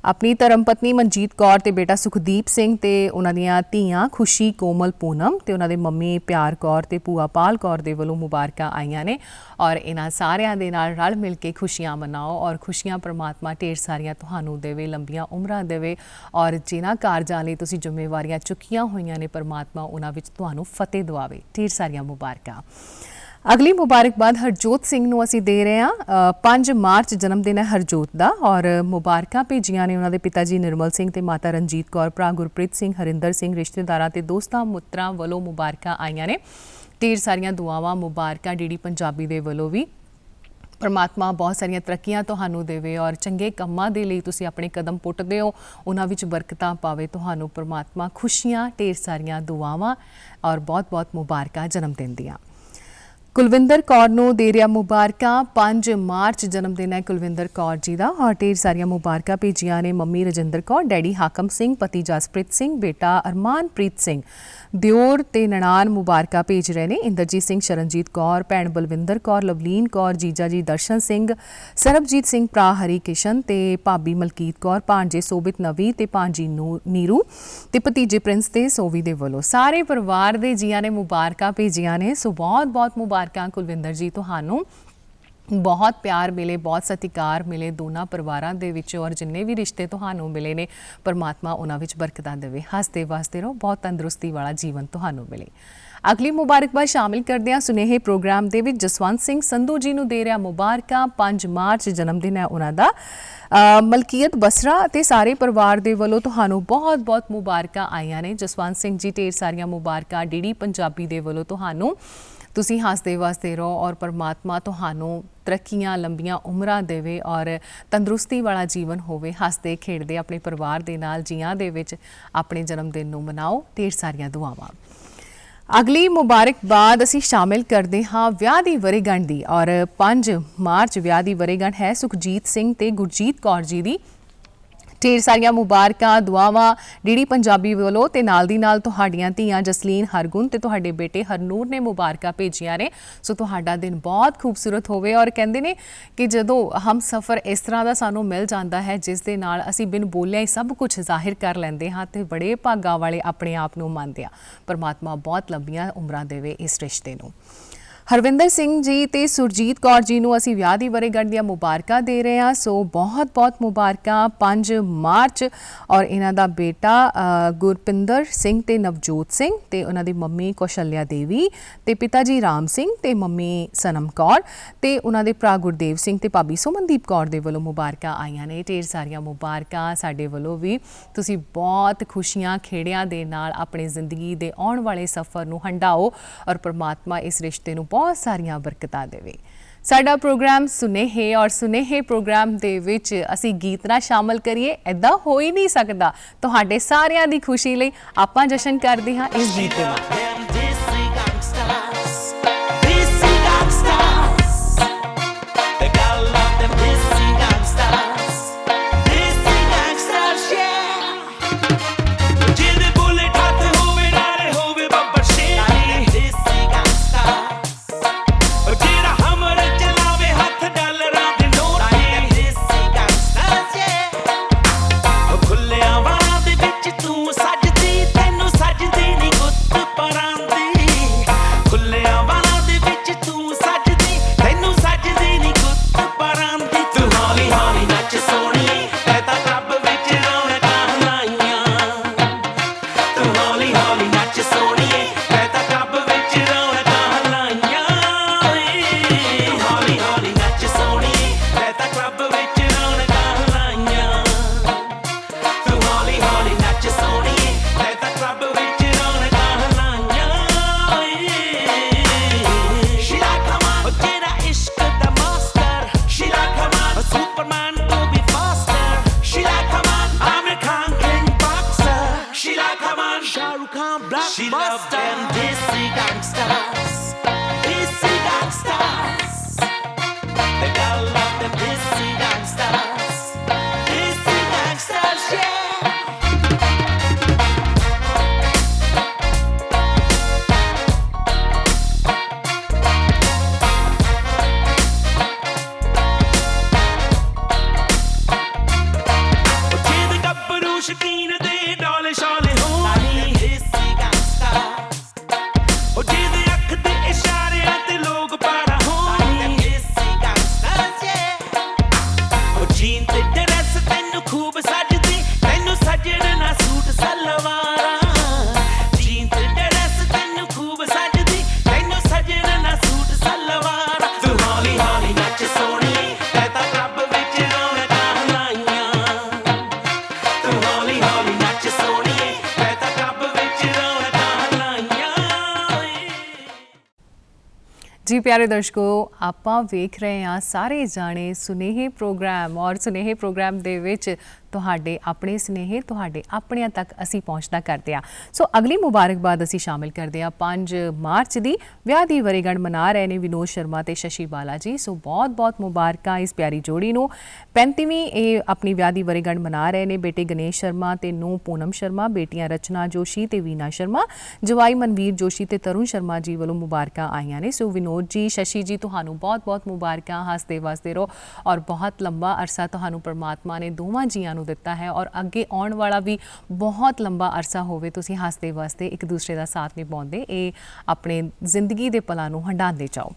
अपनी धर्म पत्नी मनजीत कौर ते बेटा सुखदीप सिंह ते उन्हां दियां धीआं खुशी, कोमल, पूनम ते उन्हां दे मम्मी प्यार कौर ते भूआ पाल कौर दे वलों मुबारकां आईयां ने और इन्हां सारियां दे नाल रल मिल के खुशियां मनाओ और खुशियां परमात्मा ढेर सारियां तुहानूं देवे, लंबियां उमरां देवे और जिन्हां कारजां लई तुसीं जिम्मेवारियां चुक्कियां होईयां ने परमात्मा उन्हां विच तुहानूं फतेह दवावे। ढेर सारियां मुबारकां। ਅਗਲੀ ਮੁਬਾਰਕਬਾਦ ਹਰਜੋਤ ਸਿੰਘ ਨੂੰ ਅਸੀਂ ਦੇ ਰਹੇ ਹਾਂ। 5 ਮਾਰਚ ਜਨਮ ਦਿਨ ਹੈ ਹਰਜੋਤ ਦਾ ਔਰ ਮੁਬਾਰਕਾਂ ਭੇਜੀਆਂ ਨੇ ਉਹਨਾਂ ਦੇ ਪਿਤਾ ਜੀ ਨਿਰਮਲ ਸਿੰਘ ਤੇ ਮਾਤਾ ਰਣਜੀਤ ਕੌਰ, ਭਰਾ ਗੁਰਪ੍ਰੀਤ ਸਿੰਘ, ਹਰਿੰਦਰ ਸਿੰਘ, ਰਿਸ਼ਤੇਦਾਰਾਂ ਤੇ ਦੋਸਤਾਂ ਮਿੱਤਰਾਂ ਵੱਲੋਂ ਮੁਬਾਰਕਾਂ ਆਈਆਂ ਨੇ। ਢੇਰ ਸਾਰੀਆਂ ਦੁਆਵਾਂ ਮੁਬਾਰਕਾਂ ਡੀਡੀ ਪੰਜਾਬੀ ਦੇ ਵੱਲੋਂ ਵੀ। ਪਰਮਾਤਮਾ ਬਹੁਤ ਸਾਰੀਆਂ ਤਰੱਕੀਆਂ ਤੁਹਾਨੂੰ ਦੇਵੇ ਔਰ ਚੰਗੇ ਕੰਮਾਂ ਦੇ ਲਈ ਤੁਸੀਂ ਆਪਣੇ ਕਦਮ ਪੁੱਟਦੇ ਹੋ, ਉਹਨਾਂ ਵਿੱਚ ਬਰਕਤਾਂ ਪਾਵੇ ਤੁਹਾਨੂੰ ਪਰਮਾਤਮਾ। ਖੁਸ਼ੀਆਂ, ਢੇਰ ਸਾਰੀਆਂ ਦੁਆਵਾਂ ਔਰ ਬਹੁਤ-ਬਹੁਤ ਮੁਬਾਰਕਾਂ ਜਨਮ ਦਿਨ ਦੀਆਂ। ਕੁਲਵਿੰਦਰ ਕੌਰ ਨੂੰ ਦੇ ਰਿਹਾ ਮੁਬਾਰਕਾਂ। 5 ਮਾਰਚ ਜਨਮ ਦਿਨ ਹੈ ਕੁਲਵਿੰਦਰ ਕੌਰ ਜੀ ਦਾ ਔਰ ਢੇਰ ਸਾਰੀਆਂ ਮੁਬਾਰਕਾਂ ਭੇਜੀਆਂ ਨੇ ਮੰਮੀ ਰਜਿੰਦਰ ਕੌਰ, ਡੈਡੀ ਹਾਕਮ ਸਿੰਘ, ਪਤੀ ਜਸਪ੍ਰੀਤ ਸਿੰਘ, ਬੇਟਾ ਅਰਮਾਨਪ੍ਰੀਤ ਸਿੰਘ, ਦਿਓਰ ਤੇ ਨਨਾਣ ਮੁਬਾਰਕਾਂ ਭੇਜ ਰਹੇ ਨੇ। ਇੰਦਰਜੀਤ ਸਿੰਘ, ਸ਼ਰਨਜੀਤ ਕੌਰ, ਭੈਣ ਬਲਵਿੰਦਰ ਕੌਰ, ਲਵਲੀਨ ਕੌਰ, ਜੀਜਾ ਜੀ ਦਰਸ਼ਨ ਸਿੰਘ, ਸਰਬਜੀਤ ਸਿੰਘ, ਭਰਾ ਹਰੀ ਕਿਸ਼ਨ ਤੇ ਭਾਬੀ ਮਲਕੀਤ ਕੌਰ, ਭਾਂਜੇ ਸੋਬਿਤ ਨਵੀ ਤੇ ਭਾਂਜੀ ਨੀਰੂ ਤੇ ਭਤੀਜੇ ਪ੍ਰਿੰਸ ਤੇ ਸੋਵੀ ਦੇ ਵੱਲੋਂ ਸਾਰੇ ਪਰਿਵਾਰ ਦੇ ਜੀਆਂ ਨੇ ਮੁਬਾਰਕਾਂ ਭੇਜੀਆਂ ਨੇ। ਸੋ ਬਹੁਤ-ਬਹੁਤ ਮੁਬਾਰਕਾਂ ਕੁਲਵਿੰਦਰ ਜੀ ਤੁਹਾਨੂੰ। ਬਹੁਤ ਪਿਆਰ ਮਿਲੇ, ਬਹੁਤ ਸਤਿਕਾਰ ਮਿਲੇ ਦੋਨਾਂ ਪਰਿਵਾਰਾਂ ਦੇ ਵਿੱਚ ਔਰ ਜਿੰਨੇ ਵੀ ਰਿਸ਼ਤੇ ਤੁਹਾਨੂੰ ਮਿਲੇ ਨੇ ਪਰਮਾਤਮਾ ਉਹਨਾਂ ਵਿੱਚ ਬਰਕਤਾਂ ਦੇਵੇ। ਹੱਸਦੇ ਵਸਦੇ ਰਹੋ, ਬਹੁਤ ਤੰਦਰੁਸਤੀ ਵਾਲਾ ਜੀਵਨ ਤੁਹਾਨੂੰ ਮਿਲੇ। ਅਗਲੀ ਮੁਬਾਰਕਬਾਦ ਸ਼ਾਮਿਲ ਕਰਦੇ ਹਾਂ ਸੁਨੇਹੇ ਪ੍ਰੋਗਰਾਮ ਦੇ ਵਿੱਚ। ਜਸਵੰਤ ਸਿੰਘ ਸੰਧੂ ਜੀ ਨੂੰ ਦੇ ਰਿਹਾ ਮੁਬਾਰਕਾਂ। 5 ਮਾਰਚ ਜਨਮ ਦਿਨ ਹੈ ਉਹਨਾਂ ਦਾ। ਮਲਕੀਅਤ ਬਸਰਾ ਅਤੇ ਸਾਰੇ ਪਰਿਵਾਰ ਦੇ ਵੱਲੋਂ ਤੁਹਾਨੂੰ ਬਹੁਤ-ਬਹੁਤ ਮੁਬਾਰਕਾਂ ਆਈਆਂ ਨੇ। ਜਸਵੰਤ ਸਿੰਘ ਜੀ ਢੇਰ ਸਾਰੀਆਂ ਮੁਬਾਰਕਾਂ ਡੀਡੀ ਪੰਜਾਬੀ ਦੇ ਵੱਲੋਂ ਤੁਹਾਨੂੰ। ਤੁਸੀਂ ਹੱਸਦੇ ਵਸਦੇ ਰਹੋ ਔਰ ਪਰਮਾਤਮਾ ਤੁਹਾਨੂੰ ਤਰੱਕੀਆਂ, ਲੰਬੀਆਂ ਉਮਰਾਂ ਦੇਵੇ ਔਰ ਤੰਦਰੁਸਤੀ ਵਾਲਾ ਜੀਵਨ ਹੋਵੇ। ਹੱਸਦੇ ਖੇਡਦੇ ਆਪਣੇ ਪਰਿਵਾਰ ਦੇ ਨਾਲ ਜੀਆਂ ਦੇ ਵਿੱਚ ਆਪਣੇ ਜਨਮ ਦਿਨ ਨੂੰ ਮਨਾਓ। ਢੇਰ ਸਾਰੀਆਂ ਦੁਆਵਾਂ। ਅਗਲੀ ਮੁਬਾਰਕਬਾਦ ਅਸੀਂ ਸ਼ਾਮਿਲ ਕਰਦੇ ਹਾਂ ਵਿਆਹ ਦੀ ਵਰ੍ਹੇਗੰਢ ਦੀ ਔਰ 5 ਮਾਰਚ ਵਿਆਹ ਦੀ ਵਰ੍ਹੇਗੰਢ ਹੈ ਸੁਖਜੀਤ ਸਿੰਘ ਤੇ ਗੁਰਜੀਤ ਕੌਰ ਜੀ ਦੀ। ਢੇਰ ਸਾਰੀਆਂ ਮੁਬਾਰਕਾਂ, ਦੁਆਵਾਂ ਡੀਡੀ ਪੰਜਾਬੀ ਵੱਲੋਂ ਤੇ ਨਾਲ ਦੀ ਨਾਲ ਤੁਹਾਡੀਆਂ ਧੀਆਂ ਜਸਲੀਨ, ਹਰਗੁਣ ਤੇ ਤੁਹਾਡੇ ਬੇਟੇ ਹਰਨੂਰ ਨੇ ਮੁਬਾਰਕਾਂ ਭੇਜੀਆਂ ਨੇ। ਸੋ ਤੁਹਾਡਾ ਦਿਨ ਬਹੁਤ ਖੂਬਸੂਰਤ ਹੋਵੇ ਔਰ ਕਹਿੰਦੇ ਨੇ ਕਿ ਜਦੋਂ ਹਮਸਫਰ ਇਸ ਤਰ੍ਹਾਂ ਦਾ ਸਾਨੂੰ ਮਿਲ ਜਾਂਦਾ ਹੈ ਜਿਸ ਦੇ ਨਾਲ ਅਸੀਂ ਬਿਨ ਬੋਲਿਆ ਹੀ ਸਭ ਕੁਝ ਜ਼ਾਹਿਰ ਕਰ ਲੈਂਦੇ ਹਾਂ ਤੇ ਬੜੇ ਭਾਗਾਂ ਵਾਲੇ ਆਪਣੇ ਆਪ ਨੂੰ ਮੰਨਦੇ ਆ। ਪਰਮਾਤਮਾ ਬਹੁਤ ਲੰਬੀਆਂ ਉਮਰਾਂ ਦੇਵੇ ਇਸ ਰਿਸ਼ਤੇ ਨੂੰ। ਹਰਵਿੰਦਰ ਸਿੰਘ ਜੀ ਤੇ ਸੁਰਜੀਤ ਕੌਰ ਜੀ ਨੂੰ ਅਸੀਂ ਵਿਆਹ ਦੀ ਵਰ੍ਹੇਗੰਢ ਦੀਆਂ ਮੁਬਾਰਕਾਂ ਦੇ ਰਹੇ ਹਾਂ। ਸੋ ਬਹੁਤ-ਬਹੁਤ ਮੁਬਾਰਕਾਂ। 5 ਮਾਰਚ ਔਰ ਇਹਨਾਂ ਦਾ ਬੇਟਾ ਗੁਰਪਿੰਦਰ ਸਿੰਘ ਤੇ ਨਵਜੋਤ ਸਿੰਘ ਤੇ ਉਹਨਾਂ ਦੀ ਮੰਮੀ ਕੌਸ਼ਲਿਆ ਦੇਵੀ ਤੇ ਪਿਤਾ ਜੀ ਰਾਮ ਸਿੰਘ ਤੇ ਮੰਮੀ ਸਨਮ ਕੌਰ ਤੇ ਉਹਨਾਂ ਦੇ ਭਰਾ ਗੁਰਦੇਵ ਸਿੰਘ ਤੇ ਭਾਬੀ ਸੁਮਨਦੀਪ ਕੌਰ ਦੇ ਵੱਲੋਂ ਮੁਬਾਰਕਾਂ ਆਈਆਂ ਨੇ। ਢੇਰ ਸਾਰੀਆਂ ਮੁਬਾਰਕਾਂ ਸਾਡੇ ਵੱਲੋਂ ਵੀ। ਤੁਸੀਂ ਬਹੁਤ ਖੁਸ਼ੀਆਂ ਖੇੜਿਆਂ ਦੇ ਨਾਲ ਆਪਣੀ ਜ਼ਿੰਦਗੀ ਦੇ ਆਉਣ ਵਾਲੇ ਸਫ਼ਰ ਨੂੰ ਹੰਢਾਓ ਔਰ ਪਰਮਾਤਮਾ ਇਸ ਰਿਸ਼ਤੇ ਨੂੰ ਬਹੁਤ ਸਾਰੀਆਂ ਬਰਕਤਾਂ ਦੇਵੇ। ਸਾਡਾ ਪ੍ਰੋਗਰਾਮ ਸੁਨੇਹੇ ਔਰ ਸੁਨੇਹੇ ਪ੍ਰੋਗਰਾਮ ਦੇ ਵਿੱਚ ਅਸੀਂ ਗੀਤ ਨਾ ਸ਼ਾਮਲ ਕਰੀਏ, ਐਦਾਂ ਹੋ ਹੀ ਨਹੀਂ ਸਕਦਾ। ਤੁਹਾਡੇ ਸਾਰਿਆਂ ਦੀ ਖੁਸ਼ੀ ਲਈ ਆਪਾਂ ਜਸ਼ਨ ਕਰਦੇ ਹਾਂ ਇਸ ਗੀਤ ਦੇ ਨਾਲ। ਤੂੰ ਸੱਜਦੀ ਤੈਨੂੰ ਸੱਜਦੀ ਨੀ ਗੁੱਤ ਪਰਾਂ जी प्यारे दर्शकों, ਆਪਾਂ ਵੇਖ ਰਹੇ ਹਾਂ ਸਾਰੇ ਜਾਣੇ ਸੁਨੇਹੇ ਪ੍ਰੋਗਰਾਮ ਔਰ ਸੁਨੇਹੇ ਪ੍ਰੋਗਰਾਮ ਦੇ ਵਿੱਚ ਤੁਹਾਡੇ ਆਪਣੇ ਸੁਨੇਹੇ ਤੁਹਾਡੇ ਆਪਣਿਆਂ ਤੱਕ ਅਸੀਂ ਪਹੁੰਚਦਾ ਕਰਦੇ ਆ। ਸੋ ਅਗਲੀ ਮੁਬਾਰਕਬਾਦ ਅਸੀਂ ਸ਼ਾਮਿਲ ਕਰਦੇ ਆ 5 ਮਾਰਚ ਦੀ ਵਿਆਹ ਦੀ ਵਰੇਗੰਢ ਮਨਾ ਰਹੇ ਨੇ ਵਿਨੋਦ ਸ਼ਰਮਾ ਤੇ ਸ਼ਸ਼ੀ ਬਾਲਾ ਜੀ। ਸੋ ਬਹੁਤ-ਬਹੁਤ ਮੁਬਾਰਕਾਂ ਇਸ ਪਿਆਰੀ ਜੋੜੀ ਨੂੰ। 35ਵੀਂ ਇਹ ਆਪਣੀ ਵਿਆਹ ਦੀ ਵਰੇਗੰਢ ਮਨਾ ਰਹੇ ਨੇ ਬੇਟੇ ਗਣੇਸ਼ ਸ਼ਰਮਾ ਤੇ ਨੂੰਹ ਪੂਨਮ ਸ਼ਰਮਾ, ਬੇਟੀਆਂ ਰਚਨਾ ਜੋਸ਼ੀ ਤੇ ਵੀਨਾ ਸ਼ਰਮਾ, ਜਵਾਈ ਮਨਵੀਰ ਜੋਸ਼ੀ ਤੇ ਤਰੁਣ ਸ਼ਰਮਾ ਜੀ ਵੱਲੋਂ ਮੁਬਾਰਕਾਂ ਆਈਆਂ ਨੇ। ਸੋ ਵਿਨੋਦ ਜੀ, ਸ਼ਸ਼ੀ ਜੀ, ਤੁਹਾਨੂੰ ਬਹੁਤ-ਬਹੁਤ ਮੁਬਾਰਕਾਂ। ਹੱਸਦੇ ਵਸਦੇ ਰਹੋ ਔਰ ਬਹੁਤ ਲੰਬਾ ਅਰਸਾ ਤੁਹਾਨੂੰ ਪਰਮਾਤਮਾ ਨੇ ਦੋਵਾਂ ਜੀਆਂ ਨੂੰ ਦਿੱਤਾ ਹੈ ਔਰ ਅੱਗੇ ਆਉਣ ਵਾਲਾ ਵੀ ਬਹੁਤ ਲੰਬਾ ਅਰਸਾ ਹੋਵੇ। ਤੁਸੀਂ ਹੱਸਦੇ ਵਸਦੇ ਇੱਕ ਦੂਸਰੇ ਦਾ ਸਾਥ ਨਿਭਾਉਂਦੇ ਇਹ ਆਪਣੇ ਜ਼ਿੰਦਗੀ ਦੇ ਪਲਾਂ ਨੂੰ ਹੰਢਾਉਂਦੇ ਜਾਓ।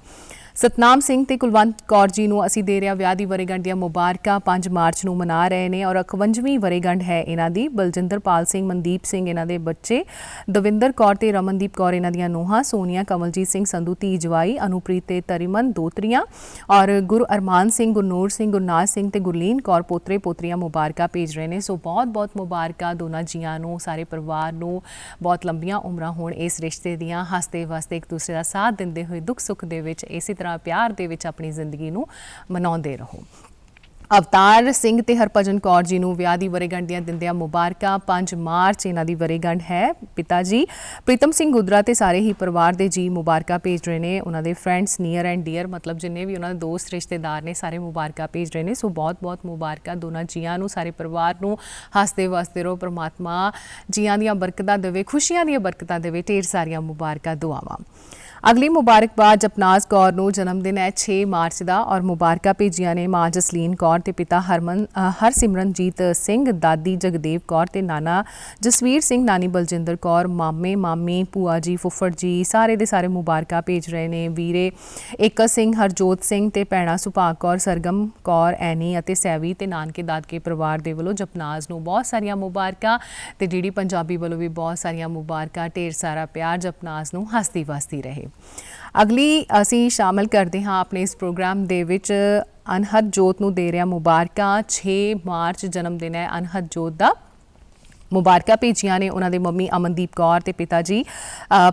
ਸਤਨਾਮ ਸਿੰਘ ਤੇ ਕੁਲਵੰਤ ਕੌਰ ਜੀ ਨੂੰ ਅਸੀਂ ਦੇ ਰਿਹਾ ਵਿਆਹ ਦੀ ਵਰੇਗੰਢ ਦੀਆਂ ਮੁਬਾਰਕਾਂ। 5 ਮਾਰਚ ਨੂੰ ਮਨਾ ਰਹੇ ਨੇ ਔਰ 51ਵੀਂ ਵਰੇਗੰਢ ਹੈ ਇਹਨਾਂ ਦੀ। ਬਲਜਿੰਦਰਪਾਲ ਸਿੰਘ, ਮਨਦੀਪ ਸਿੰਘ ਇਹਨਾਂ ਦੇ ਬੱਚੇ, ਦਵਿੰਦਰ ਕੌਰ ਤੇ ਰਮਨਦੀਪ ਕੌਰ ਇਹਨਾਂ ਦੀਆਂ ਨੂੰਹਾਂ, ਸੋਨੀਆ ਕਮਲਜੀਤ ਸਿੰਘ ਸੰਧੂ ਧੀ ਜਵਾਈ, ਅਨੂਪ੍ਰੀਤ ਤੇ ਤਰੀਮਨ ਦੋਤਰੀਆਂ ਔਰ ਗੁਰੂ ਅਰਮਾਨ ਸਿੰਘ, ਗੁਰਨੂਰ ਸਿੰਘ, ਗੁਰਨਾਜ ਸਿੰਘ ਤੇ ਗੁਰਲੀਨ ਕੌਰ ਪੋਤਰੇ ਪੋਤਰੀਆਂ ਮੁਬਾਰਕਾਂ ਭੇਜ ਰਹੇ ਨੇ। ਸੋ ਬਹੁਤ-ਬਹੁਤ ਮੁਬਾਰਕਾਂ ਦੋਨਾਂ ਜੀਆਂ ਨੂੰ, ਸਾਰੇ ਪਰਿਵਾਰ ਨੂੰ। ਬਹੁਤ ਲੰਬੀਆਂ ਉਮਰਾਂ ਹੋਣ ਇਸ ਰਿਸ਼ਤੇ ਦੀਆਂ। ਹੱਸਦੇ ਵਸਦੇ ਇੱਕ ਦੂਸਰੇ ਦਾ ਸਾਥ ਦਿੰਦੇ ਹੋਏ ਦੁੱਖ ਸੁੱਖ ਦੇ ਵਿੱਚ ਇਸੇ ਤਰ੍ਹਾਂ ਪਿਆਰ ਦੇ ਵਿੱਚ ਆਪਣੀ ਜ਼ਿੰਦਗੀ ਨੂੰ ਮਨਾਉਂਦੇ ਰਹੋ। ਅਵਤਾਰ ਸਿੰਘ ਤੇ ਹਰਭਜਨ ਕੌਰ ਜੀ ਨੂੰ ਵਿਆਹ ਦੀ ਵਰੇਗੰਢ ਦੀਆਂ ਦਿੰਦਿਆਂ ਮੁਬਾਰਕਾਂ। 5 ਮਾਰਚ ਇਹਨਾਂ ਦੀ ਵਰੇਗੰਢ ਹੈ। ਪਿਤਾ ਜੀ ਪ੍ਰੀਤਮ ਸਿੰਘ ਗੁਦਰਾ ਤੇ ਸਾਰੇ ਹੀ ਪਰਿਵਾਰ ਦੇ ਜੀ ਮੁਬਾਰਕਾਂ ਭੇਜ ਰਹੇ ਨੇ। ਉਹਨਾਂ ਦੇ ਫਰੈਂਡਸ ਨੀਅਰ ਐਂਡ ਡੀਅਰ, ਮਤਲਬ ਜਿੰਨੇ ਵੀ ਉਹਨਾਂ ਦੇ ਦੋਸਤ ਰਿਸ਼ਤੇਦਾਰ ਨੇ, ਸਾਰੇ ਮੁਬਾਰਕਾਂ ਭੇਜ ਰਹੇ ਨੇ। ਸੋ ਬਹੁਤ-ਬਹੁਤ ਮੁਬਾਰਕਾਂ ਦੋਨਾਂ ਜੀਆਂ ਨੂੰ, ਸਾਰੇ ਪਰਿਵਾਰ ਨੂੰ। ਹੱਸਦੇ ਵਸਦੇ ਰਹੋ, ਪਰਮਾਤਮਾ ਜੀਆਂ ਦੀਆਂ ਬਰਕਤਾਂ ਦੇਵੇ, ਖੁਸ਼ੀਆਂ ਦੀਆਂ ਬਰਕਤਾਂ ਦੇਵੇ। ਢੇਰ ਸਾਰੀਆਂ ਮੁਬਾਰਕਾਂ, ਦੁਆਵਾਂ। ਅਗਲੀ ਮੁਬਾਰਕਬਾਦ ਜਪਨਾਜ਼ ਕੌਰ ਨੂੰ ਜਨਮ ਦਿਨ ਹੈ 6 ਮਾਰਚ ਦਾ ਔਰ ਮੁਬਾਰਕਾਂ ਭੇਜੀਆਂ ਨੇ ਮਾਂ ਜਸਲੀਨ ਕੌਰ ਤੇ ਪਿਤਾ ਹਰਸਿਮਰਨਜੀਤ ਸਿੰਘ, ਦਾਦੀ ਜਗਦੇਵ ਕੌਰ ਤੇ ਨਾਨਾ ਜਸਵੀਰ ਸਿੰਘ, ਨਾਨੀ ਬਲਜਿੰਦਰ ਕੌਰ, ਮਾਮੇ ਮਾਮੀ, ਭੂਆ ਜੀ, ਫੁੱਫੜ ਜੀ, ਸਾਰੇ ਦੇ ਸਾਰੇ ਮੁਬਾਰਕਾਂ ਭੇਜ ਰਹੇ ਨੇ। ਵੀਰੇ ਏਕਾ ਸਿੰਘ, ਹਰਜੋਤ ਸਿੰਘ ਤੇ ਭੈਣਾਂ ਸੁਭਾਗ ਕੌਰ, ਸਰਗਮ ਕੌਰ, ਐਨੀ ਅਤੇ ਸੈਵੀ ਤੇ ਨਾਨਕੇ ਦਾਦਕੇ ਪਰਿਵਾਰ ਦੇ ਵੱਲੋਂ ਜਪਨਾਜ਼ ਨੂੰ ਬਹੁਤ ਸਾਰੀਆਂ ਮੁਬਾਰਕਾਂ ਤੇ ਡੀਡੀ ਪੰਜਾਬੀ ਵੱਲੋਂ ਵੀ ਬਹੁਤ ਸਾਰੀਆਂ ਮੁਬਾਰਕਾਂ। ਢੇਰ ਸਾਰਾ ਪਿਆਰ। ਜਪਨਾਜ਼ ਨੂੰ ਹੱਸਦੀ ਵਸਦੀ ਰਹੇ। ਅਗਲੀ ਅਸੀਂ ਸ਼ਾਮਿਲ ਕਰਦੇ ਹਾਂ ਆਪਣੇ ਇਸ ਪ੍ਰੋਗਰਾਮ ਦੇ ਵਿੱਚ ਅਨਹਦ ਜੋਤ ਨੂੰ ਦੇ ਰਿਹਾ ਮੁਬਾਰਕਾਂ। 6 ਮਾਰਚ ਜਨਮ ਦਿਨ ਹੈ ਅਨਹਦ ਜੋਤ ਦਾ। ਮੁਬਾਰਕਾਂ ਭੇਜੀਆਂ ਨੇ ਉਹਨਾਂ ਦੇ ਮੰਮੀ ਅਮਨਦੀਪ ਕੌਰ ਤੇ ਪਿਤਾ ਜੀ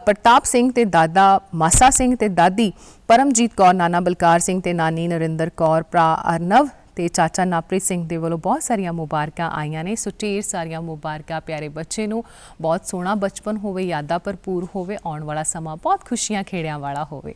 ਪ੍ਰਤਾਪ ਸਿੰਘ ਤੇ ਦਾਦਾ ਮਾਸਾ ਸਿੰਘ ਤੇ ਦਾਦੀ ਪਰਮਜੀਤ ਕੌਰ, ਨਾਨਾ ਬਲਕਾਰ ਸਿੰਘ ਤੇ ਨਾਨੀ ਨਰਿੰਦਰ ਕੌਰ, ਭਰਾ ਅਰਨਵ ਤੇ ਚਾਚਾ ਨਾਪ੍ਰੀਤ ਸਿੰਘ ਦੇ ਵੱਲੋਂ ਬਹੁਤ ਸਾਰੀਆਂ ਮੁਬਾਰਕਾਂ ਆਈਆਂ ਨੇ। ਸੋ ਢੇਰ ਸਾਰੀਆਂ ਮੁਬਾਰਕਾਂ ਪਿਆਰੇ ਬੱਚੇ ਨੂੰ। ਬਹੁਤ ਸੋਹਣਾ ਬਚਪਨ ਹੋਵੇ, ਯਾਦਾਂ ਭਰਪੂਰ ਹੋਵੇ, ਆਉਣ ਵਾਲਾ ਸਮਾਂ ਬਹੁਤ ਖੁਸ਼ੀਆਂ ਖੇੜਿਆਂ ਵਾਲਾ ਹੋਵੇ।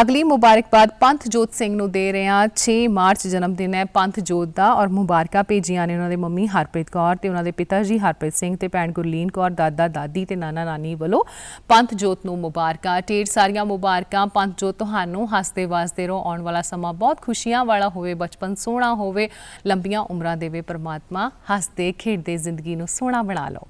ਅਗਲੀ ਮੁਬਾਰਕਬਾਦ ਪੰਥ ਜੋਤ ਸਿੰਘ ਨੂੰ ਦੇ ਰਹੇ ਹਾਂ। 6 ਮਾਰਚ ਜਨਮ ਦਿਨ ਹੈ ਪੰਥ ਜੋਤ ਦਾ ਔਰ ਮੁਬਾਰਕਾਂ ਭੇਜੀਆਂ ਨੇ ਉਹਨਾਂ ਦੇ ਮੰਮੀ ਹਰਪ੍ਰੀਤ ਕੌਰ ਤੇ ਉਹਨਾਂ ਦੇ ਪਿਤਾ ਜੀ ਹਰਪ੍ਰੀਤ ਸਿੰਘ ਤੇ ਭੈਣ ਗੁਰਲੀਨ ਕੌਰ, ਦਾਦਾ ਦਾਦੀ ਤੇ ਨਾਨਾ ਨਾਨੀ ਵੱਲੋਂ ਪੰਥ ਜੋਤ ਨੂੰ ਮੁਬਾਰਕਾਂ। ਢੇਰ ਸਾਰੀਆਂ ਮੁਬਾਰਕਾਂ ਪੰਥ ਜੋਤ ਤੁਹਾਨੂੰ। ਹੱਸਦੇ ਵਸਦੇ ਰਹੋ, ਆਉਣ ਵਾਲਾ ਸਮਾਂ ਬਹੁਤ ਖੁਸ਼ੀਆਂ ਵਾਲਾ ਹੋਵੇ, ਬਚਪਨ ਸੋਹਣਾ ਹੋਵੇ, ਲੰਬੀਆਂ ਉਮਰਾਂ ਦੇਵੇ ਪਰਮਾਤਮਾ। ਹੱਸਦੇ ਖੇਡਦੇ ਜ਼ਿੰਦਗੀ ਨੂੰ ਸੋਹਣਾ ਬਣਾ ਲਓ।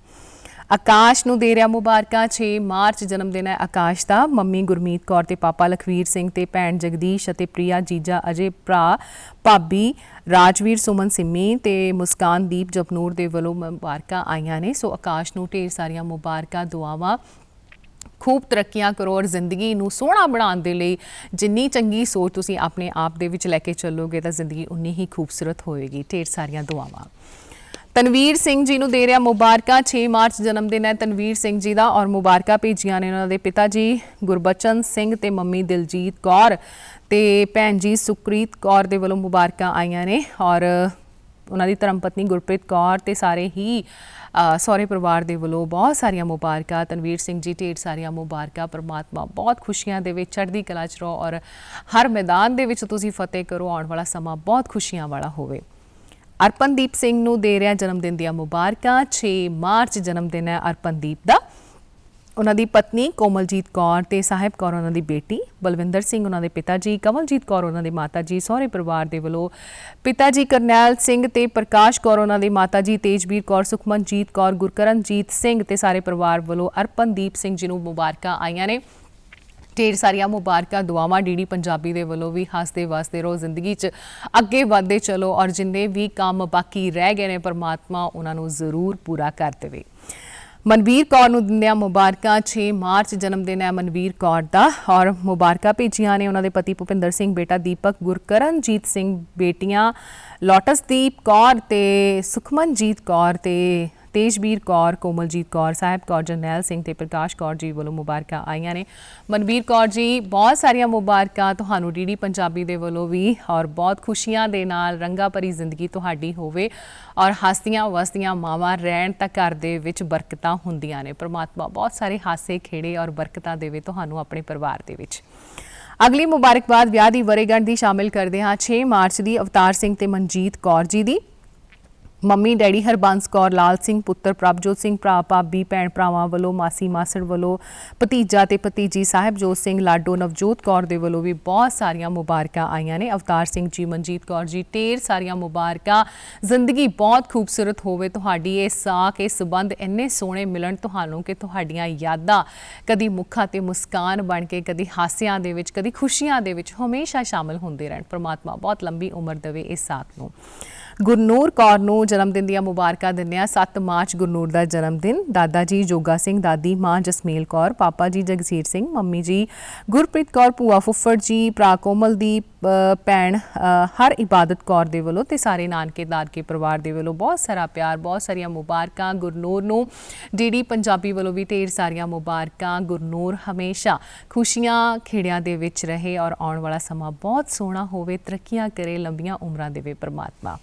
ਆਕਾਸ਼ ਨੂੰ ਦੇ ਰਿਹਾ ਮੁਬਾਰਕਾਂ। 6 ਮਾਰਚ ਜਨਮ ਦਿਨ ਹੈ ਆਕਾਸ਼ ਦਾ। ਮੰਮੀ ਗੁਰਮੀਤ ਕੌਰ ਤੇ ਪਾਪਾ ਲਖਵੀਰ ਸਿੰਘ ਤੇ ਭੈਣ ਜਗਦੀਸ਼ ਅਤੇ ਪ੍ਰਿਆ, ਜੀਜਾ ਅਜੇ, ਭਰਾ ਭਾਬੀ ਰਾਜਵੀਰ, ਸੁਮਨ, ਸਿੰਮੀ ਤੇ ਮੁਸਕਾਨਦੀਪ ਜਪਨੂਰ ਦੇ ਵੱਲੋਂ ਮੁਬਾਰਕਾਂ ਆਈਆਂ ਨੇ। ਸੋ ਆਕਾਸ਼ ਨੂੰ ਢੇਰ ਸਾਰੀਆਂ ਮੁਬਾਰਕਾਂ, ਦੁਆਵਾਂ। ਖੂਬ ਤਰੱਕੀਆਂ ਕਰੋ ਔਰ ਜ਼ਿੰਦਗੀ ਨੂੰ ਸੋਹਣਾ ਬਣਾਉਣ ਦੇ ਲਈ ਜਿੰਨੀ ਚੰਗੀ ਸੋਚ ਤੁਸੀਂ ਆਪਣੇ ਆਪ ਦੇ ਵਿੱਚ ਲੈ ਕੇ ਚੱਲੋਗੇ ਤਾਂ ਜ਼ਿੰਦਗੀ ਉਨੀ ਹੀ ਖੂਬਸੂਰਤ ਹੋਏਗੀ। ਢੇਰ ਸਾਰੀਆਂ ਦੁਆਵਾਂ। ਤਨਵੀਰ ਸਿੰਘ ਜੀ ਨੂੰ ਦੇ ਰਿਹਾ ਮੁਬਾਰਕਾਂ। 6 ਮਾਰਚ ਜਨਮ ਦਿਨ ਹੈ ਤਨਵੀਰ ਸਿੰਘ ਜੀ ਦਾ ਔਰ ਮੁਬਾਰਕਾਂ ਭੇਜੀਆਂ ਨੇ ਉਹਨਾਂ ਦੇ ਪਿਤਾ ਜੀ ਗੁਰਬਚਨ ਸਿੰਘ ਤੇ ਮੰਮੀ ਦਿਲਜੀਤ ਕੌਰ ਤੇ ਭੈਣ ਜੀ ਸੁਖਪ੍ਰੀਤ ਕੌਰ ਦੇ ਵੱਲੋਂ ਮੁਬਾਰਕਾਂ ਆਈਆਂ ਨੇ ਔਰ ਉਹਨਾਂ ਦੀ ਧਰਮ ਪਤਨੀ ਗੁਰਪ੍ਰੀਤ ਕੌਰ ਤੇ ਸਾਰੇ ਹੀ ਸਹੁਰੇ ਪਰਿਵਾਰ ਦੇ ਵੱਲੋਂ ਬਹੁਤ ਸਾਰੀਆਂ ਮੁਬਾਰਕਾਂ। ਤਨਵੀਰ ਸਿੰਘ ਜੀ ਢੇਰ ਸਾਰੀਆਂ ਮੁਬਾਰਕਾਂ। ਪਰਮਾਤਮਾ ਬਹੁਤ ਖੁਸ਼ੀਆਂ ਦੇ ਵਿੱਚ ਚੜ੍ਹਦੀ ਕਲਾ 'ਚ ਰਹੋ ਔਰ ਹਰ ਮੈਦਾਨ ਦੇ ਵਿੱਚ ਤੁਸੀਂ ਫਤਿਹ ਕਰੋ। ਆਉਣ ਵਾਲਾ ਸਮਾਂ ਬਹੁਤ ਖੁਸ਼ੀਆਂ ਵਾਲਾ ਹੋਵੇ। ਅਰਪਨਦੀਪ ਸਿੰਘ ਨੂੰ ਦੇ ਰਿਹਾ ਜਨਮ ਦਿਨ ਦੀਆਂ ਮੁਬਾਰਕਾਂ। 6 ਮਾਰਚ ਜਨਮ ਦਿਨ ਹੈ ਅਰਪਨਦੀਪ ਦਾ। ਉਹਨਾਂ ਦੀ ਪਤਨੀ ਕੋਮਲਜੀਤ ਕੌਰ ਤੇ ਸਾਹਿਬ ਕੌਰ ਉਹਨਾਂ ਦੀ ਬੇਟੀ, ਬਲਵਿੰਦਰ ਸਿੰਘ ਉਹਨਾਂ ਦੇ ਪਿਤਾ ਜੀ, ਕਮਲਜੀਤ ਕੌਰ ਉਹਨਾਂ ਦੇ ਮਾਤਾ ਜੀ, ਸਹੁਰੇ ਪਰਿਵਾਰ ਦੇ ਵੱਲੋਂ ਪਿਤਾ ਜੀ ਕਰਨੈਲ ਸਿੰਘ ਤੇ ਪ੍ਰਕਾਸ਼ ਕੌਰ ਉਹਨਾਂ ਦੇ ਮਾਤਾ ਜੀ, ਤੇਜਵੀਰ ਕੌਰ, ਸੁਖਮਨਜੀਤ ਕੌਰ, ਗੁਰਕਰਨਜੀਤ ਸਿੰਘ ਤੇ ਸਾਰੇ ਪਰਿਵਾਰ ਵੱਲੋਂ ਅਰਪਨਦੀਪ ਸਿੰਘ ਜੀ ਨੂੰ ਮੁਬਾਰਕਾਂ ਆਈਆਂ ਨੇ। ਢੇਰ ਸਾਰੀਆਂ ਮੁਬਾਰਕਾਂ, ਦੁਆਵਾਂ। ਡੀਡੀ ਪੰਜਾਬੀ ਦੇ ਵੱਲੋਂ ਵੀ ਹੱਸਦੇ ਵਸਦੇ ਰਹੋ, ਜ਼ਿੰਦਗੀ 'ਚ ਅੱਗੇ ਵਧਦੇ ਚਲੋ ਔਰ ਜਿੰਨੇ ਵੀ ਕੰਮ ਬਾਕੀ ਰਹਿ ਗਏ ਨੇ ਪਰਮਾਤਮਾ ਉਹਨਾਂ ਨੂੰ ਜ਼ਰੂਰ ਪੂਰਾ ਕਰ ਦੇਵੇ। ਮਨਵੀਰ ਕੌਰ ਨੂੰ ਦਿੰਦਿਆਂ ਮੁਬਾਰਕਾਂ। 6 ਮਾਰਚ ਜਨਮ ਦਿਨ ਹੈ ਮਨਵੀਰ ਕੌਰ ਦਾ ਔਰ ਮੁਬਾਰਕਾਂ ਭੇਜੀਆਂ ਨੇ ਉਹਨਾਂ ਦੇ ਪਤੀ ਭੁਪਿੰਦਰ ਸਿੰਘ, ਬੇਟਾ ਦੀਪਕ, ਗੁਰਕਰਨਜੀਤ ਸਿੰਘ, ਬੇਟੀਆਂ ਲੋਟਸਦੀਪ ਕੌਰ ਤੇ ਸੁਖਮਨਜੀਤ ਕੌਰ ਤੇ ਤੇਜਵੀਰ ਕੌਰ, ਕੋਮਲਜੀਤ ਕੌਰ, ਸਾਹਿਬ ਕੌਰ, ਜਰਨੈਲ ਸਿੰਘ ਤੇ ਪ੍ਰਕਾਸ਼ ਕੌਰ ਜੀ ਵੱਲੋਂ ਮੁਬਾਰਕਾਂ ਆਈਆਂ ਨੇ। ਮਨਵੀਰ ਕੌਰ ਜੀ, ਬਹੁਤ ਸਾਰੀਆਂ ਮੁਬਾਰਕਾਂ ਤੁਹਾਨੂੰ ਡੀਡੀ ਪੰਜਾਬੀ ਦੇ ਵੱਲੋਂ ਵੀ, ਔਰ ਬਹੁਤ ਖੁਸ਼ੀਆਂ ਦੇ ਨਾਲ ਰੰਗਾ ਭਰੀ ਜ਼ਿੰਦਗੀ ਤੁਹਾਡੀ ਹੋਵੇ ਔਰ ਹੱਸਦੀਆਂ ਵਸਦੀਆਂ ਮਾਵਾਂ ਰਹਿਣ ਤਾਂ ਘਰ ਦੇ ਵਿੱਚ ਬਰਕਤਾਂ ਹੁੰਦੀਆਂ ਨੇ। ਪ੍ਰਮਾਤਮਾ ਬਹੁਤ ਸਾਰੇ ਹਾਸੇ ਖੇੜੇ ਔਰ ਬਰਕਤਾਂ ਦੇਵੇ ਤੁਹਾਨੂੰ ਆਪਣੇ ਪਰਿਵਾਰ ਦੇ ਵਿੱਚ। ਅਗਲੀ ਮੁਬਾਰਕਬਾਦ ਵਿਆਹ ਦੀ ਵਰ੍ਹੇਗੰਢ ਦੀ ਸ਼ਾਮਿਲ ਕਰਦੇ ਹਾਂ 6 ਮਾਰਚ ਦੀ ਅਵਤਾਰ ਸਿੰਘ ਤੇ ਮਨਜੀਤ ਕੌਰ ਜੀ ਦੀ। ਮੰਮੀ ਡੈਡੀ ਹਰਬੰਸ ਕੌਰ, ਲਾਲ ਸਿੰਘ ਪੁੱਤਰ ਪ੍ਰਭਜੋਤ ਸਿੰਘ, ਭਰਾ ਭਾਬੀ, ਭੈਣ ਭਰਾਵਾਂ ਵੱਲੋਂ, ਮਾਸੀ ਮਾਸੜ ਵੱਲੋਂ, ਭਤੀਜਾ ਤੇ ਭਤੀਜੀ ਸਾਹਿਬਜੋਤ ਸਿੰਘ, ਲਾਡੋ ਨਵਜੋਤ ਕੌਰ ਦੇ ਵੱਲੋਂ ਵੀ ਬਹੁਤ ਸਾਰੀਆਂ ਮੁਬਾਰਕਾਂ ਆਈਆਂ ਨੇ। ਅਵਤਾਰ ਸਿੰਘ ਜੀ, ਮਨਜੀਤ ਕੌਰ ਜੀ, ਢੇਰ ਸਾਰੀਆਂ ਮੁਬਾਰਕਾਂ। ਜ਼ਿੰਦਗੀ ਬਹੁਤ ਖੂਬਸੂਰਤ ਹੋਵੇ ਤੁਹਾਡੀ। ਇਹ ਸਾਕ, ਇਹ ਸਬੰਧ ਇੰਨੇ ਸੋਹਣੇ ਮਿਲਣ ਤੁਹਾਨੂੰ ਕਿ ਤੁਹਾਡੀਆਂ ਯਾਦਾਂ ਕਦੀ ਮੁੱਖਾਂ ਤੇ ਮੁਸਕਾਨ ਬਣ ਕੇ, ਕਦੀ ਹਾਸਿਆਂ ਦੇ ਵਿੱਚ, ਕਦੀ ਖੁਸ਼ੀਆਂ ਦੇ ਵਿੱਚ ਹਮੇਸ਼ਾ ਸ਼ਾਮਿਲ ਹੁੰਦੇ ਰਹਿਣ। ਪ੍ਰਮਾਤਮਾ ਬਹੁਤ ਲੰਬੀ ਉਮਰ ਦੇਵੇ ਇਸ ਸਾਕ ਨੂੰ। ਗੁਰਨੂਰ ਕੌਰ ਨੂੰ ਜਨਮ ਦਿਨ ਦੀਆਂ ਮੁਬਾਰਕਾਂ ਦਿੰਦੇ ਹਾਂ। 7 ਮਾਰਚ ਗੁਰਨੂਰ ਦਾ ਜਨਮ ਦਿਨ। ਦਾਦਾ ਜੀ ਜੋਗਾ ਸਿੰਘ, ਦਾਦੀ ਮਾਂ ਜਸਮੇਲ ਕੌਰ, ਪਾਪਾ ਜੀ ਜਗਸੀਰ ਸਿੰਘ, ਮੰਮੀ ਜੀ ਗੁਰਪ੍ਰੀਤ ਕੌਰ, ਭੂਆ ਫੁੱਫੜ ਜੀ, ਭਰਾ ਕੋਮਲਦੀਪ, ਭੈਣ ਹਰ ਇਬਾਦਤ ਕੌਰ ਦੇ ਵੱਲੋਂ ਤੇ ਸਾਰੇ ਨਾਨਕੇ ਦਾਦਕੇ ਪਰਿਵਾਰ ਦੇ ਵੱਲੋਂ ਬਹੁਤ ਸਾਰਾ ਪਿਆਰ, ਬਹੁਤ ਸਾਰੀਆਂ ਮੁਬਾਰਕਾਂ। ਗੁਰਨੂਰ ਨੂੰ ਡੀਡੀ ਪੰਜਾਬੀ ਵੱਲੋਂ ਵੀ ਢੇਰ ਸਾਰੀਆਂ ਮੁਬਾਰਕਾਂ। ਗੁਰਨੂਰ ਹਮੇਸ਼ਾ ਖੁਸ਼ੀਆਂ ਖੇੜਿਆਂ ਦੇ ਵਿੱਚ ਰਹੇ ਔਰ ਆਉਣ ਵਾਲਾ ਸਮਾਂ ਬਹੁਤ ਸੋਹਣਾ ਹੋਵੇ, ਤਰੱਕੀਆਂ ਕਰੇ, ਲੰਬੀਆਂ ਉਮਰਾਂ ਦੇਵੇ ਪ੍ਰਮਾਤਮਾ।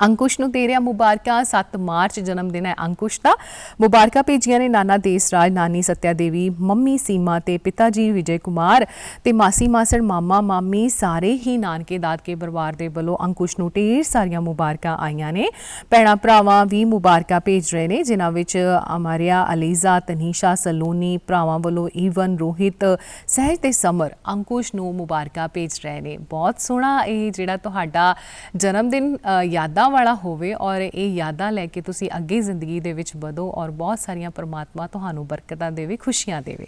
ਅੰਕੁਸ਼ ਨੂੰ ਦੇ ਰਿਹਾ ਮੁਬਾਰਕਾਂ। 7 ਮਾਰਚ ਜਨਮ ਦਿਨ ਹੈ ਅੰਕੁਸ਼ ਦਾ। ਮੁਬਾਰਕਾਂ ਭੇਜੀਆਂ ਨੇ ਨਾਨਾ ਦੇਸਰਾਜ, ਨਾਨੀ ਸਤਿਆ ਦੇਵੀ, ਮੰਮੀ ਸੀਮਾ ਤੇ ਪਿਤਾ ਜੀ ਵਿਜੇ ਕੁਮਾਰ ਤੇ ਮਾਸੀ ਮਾਸੜ, ਮਾਮਾ ਮਾਮੀ, ਸਾਰੇ ਹੀ ਨਾਨਕੇ ਦਾਦਕੇ ਪਰਿਵਾਰ ਦੇ ਵੱਲੋਂ ਅੰਕੁਸ਼ ਨੂੰ ਢੇਰ ਸਾਰੀਆਂ ਮੁਬਾਰਕਾਂ ਆਈਆਂ ਨੇ। ਭੈਣਾਂ ਭਰਾਵਾਂ ਵੀ ਮੁਬਾਰਕਾਂ ਭੇਜ ਰਹੇ ਨੇ, ਜਿਨ੍ਹਾਂ ਵਿੱਚ ਅਮਾਰਿਆ, ਅਲੀਜ਼ਾ, ਤਨੀਸ਼ਾ, ਸਲੋਨੀ, ਭਰਾਵਾਂ ਵੱਲੋਂ ਈਵਨ, ਰੋਹਿਤ, ਸਹਿਜ ਤੇ ਸਮਰ ਅੰਕੁਸ਼ ਨੂੰ ਮੁਬਾਰਕਾਂ ਭੇਜ ਰਹੇ ਨੇ। ਬਹੁਤ ਸੋਹਣਾ ਇਹ ਜਿਹੜਾ ਤੁਹਾਡਾ ਜਨਮ ਦਿਨ ਯਾਦਾਂ ਵਾਲਾ ਹੋਵੇ ਔਰ ਇਹ ਯਾਦਾਂ ਲੈ ਕੇ ਤੁਸੀਂ ਅੱਗੇ ਜ਼ਿੰਦਗੀ ਦੇ ਵਿੱਚ ਵਧੋ ਔਰ ਬਹੁਤ ਸਾਰੀਆਂ ਪਰਮਾਤਮਾ ਤੁਹਾਨੂੰ ਬਰਕਤਾਂ ਦੇਵੇ, ਖੁਸ਼ੀਆਂ ਦੇਵੇ।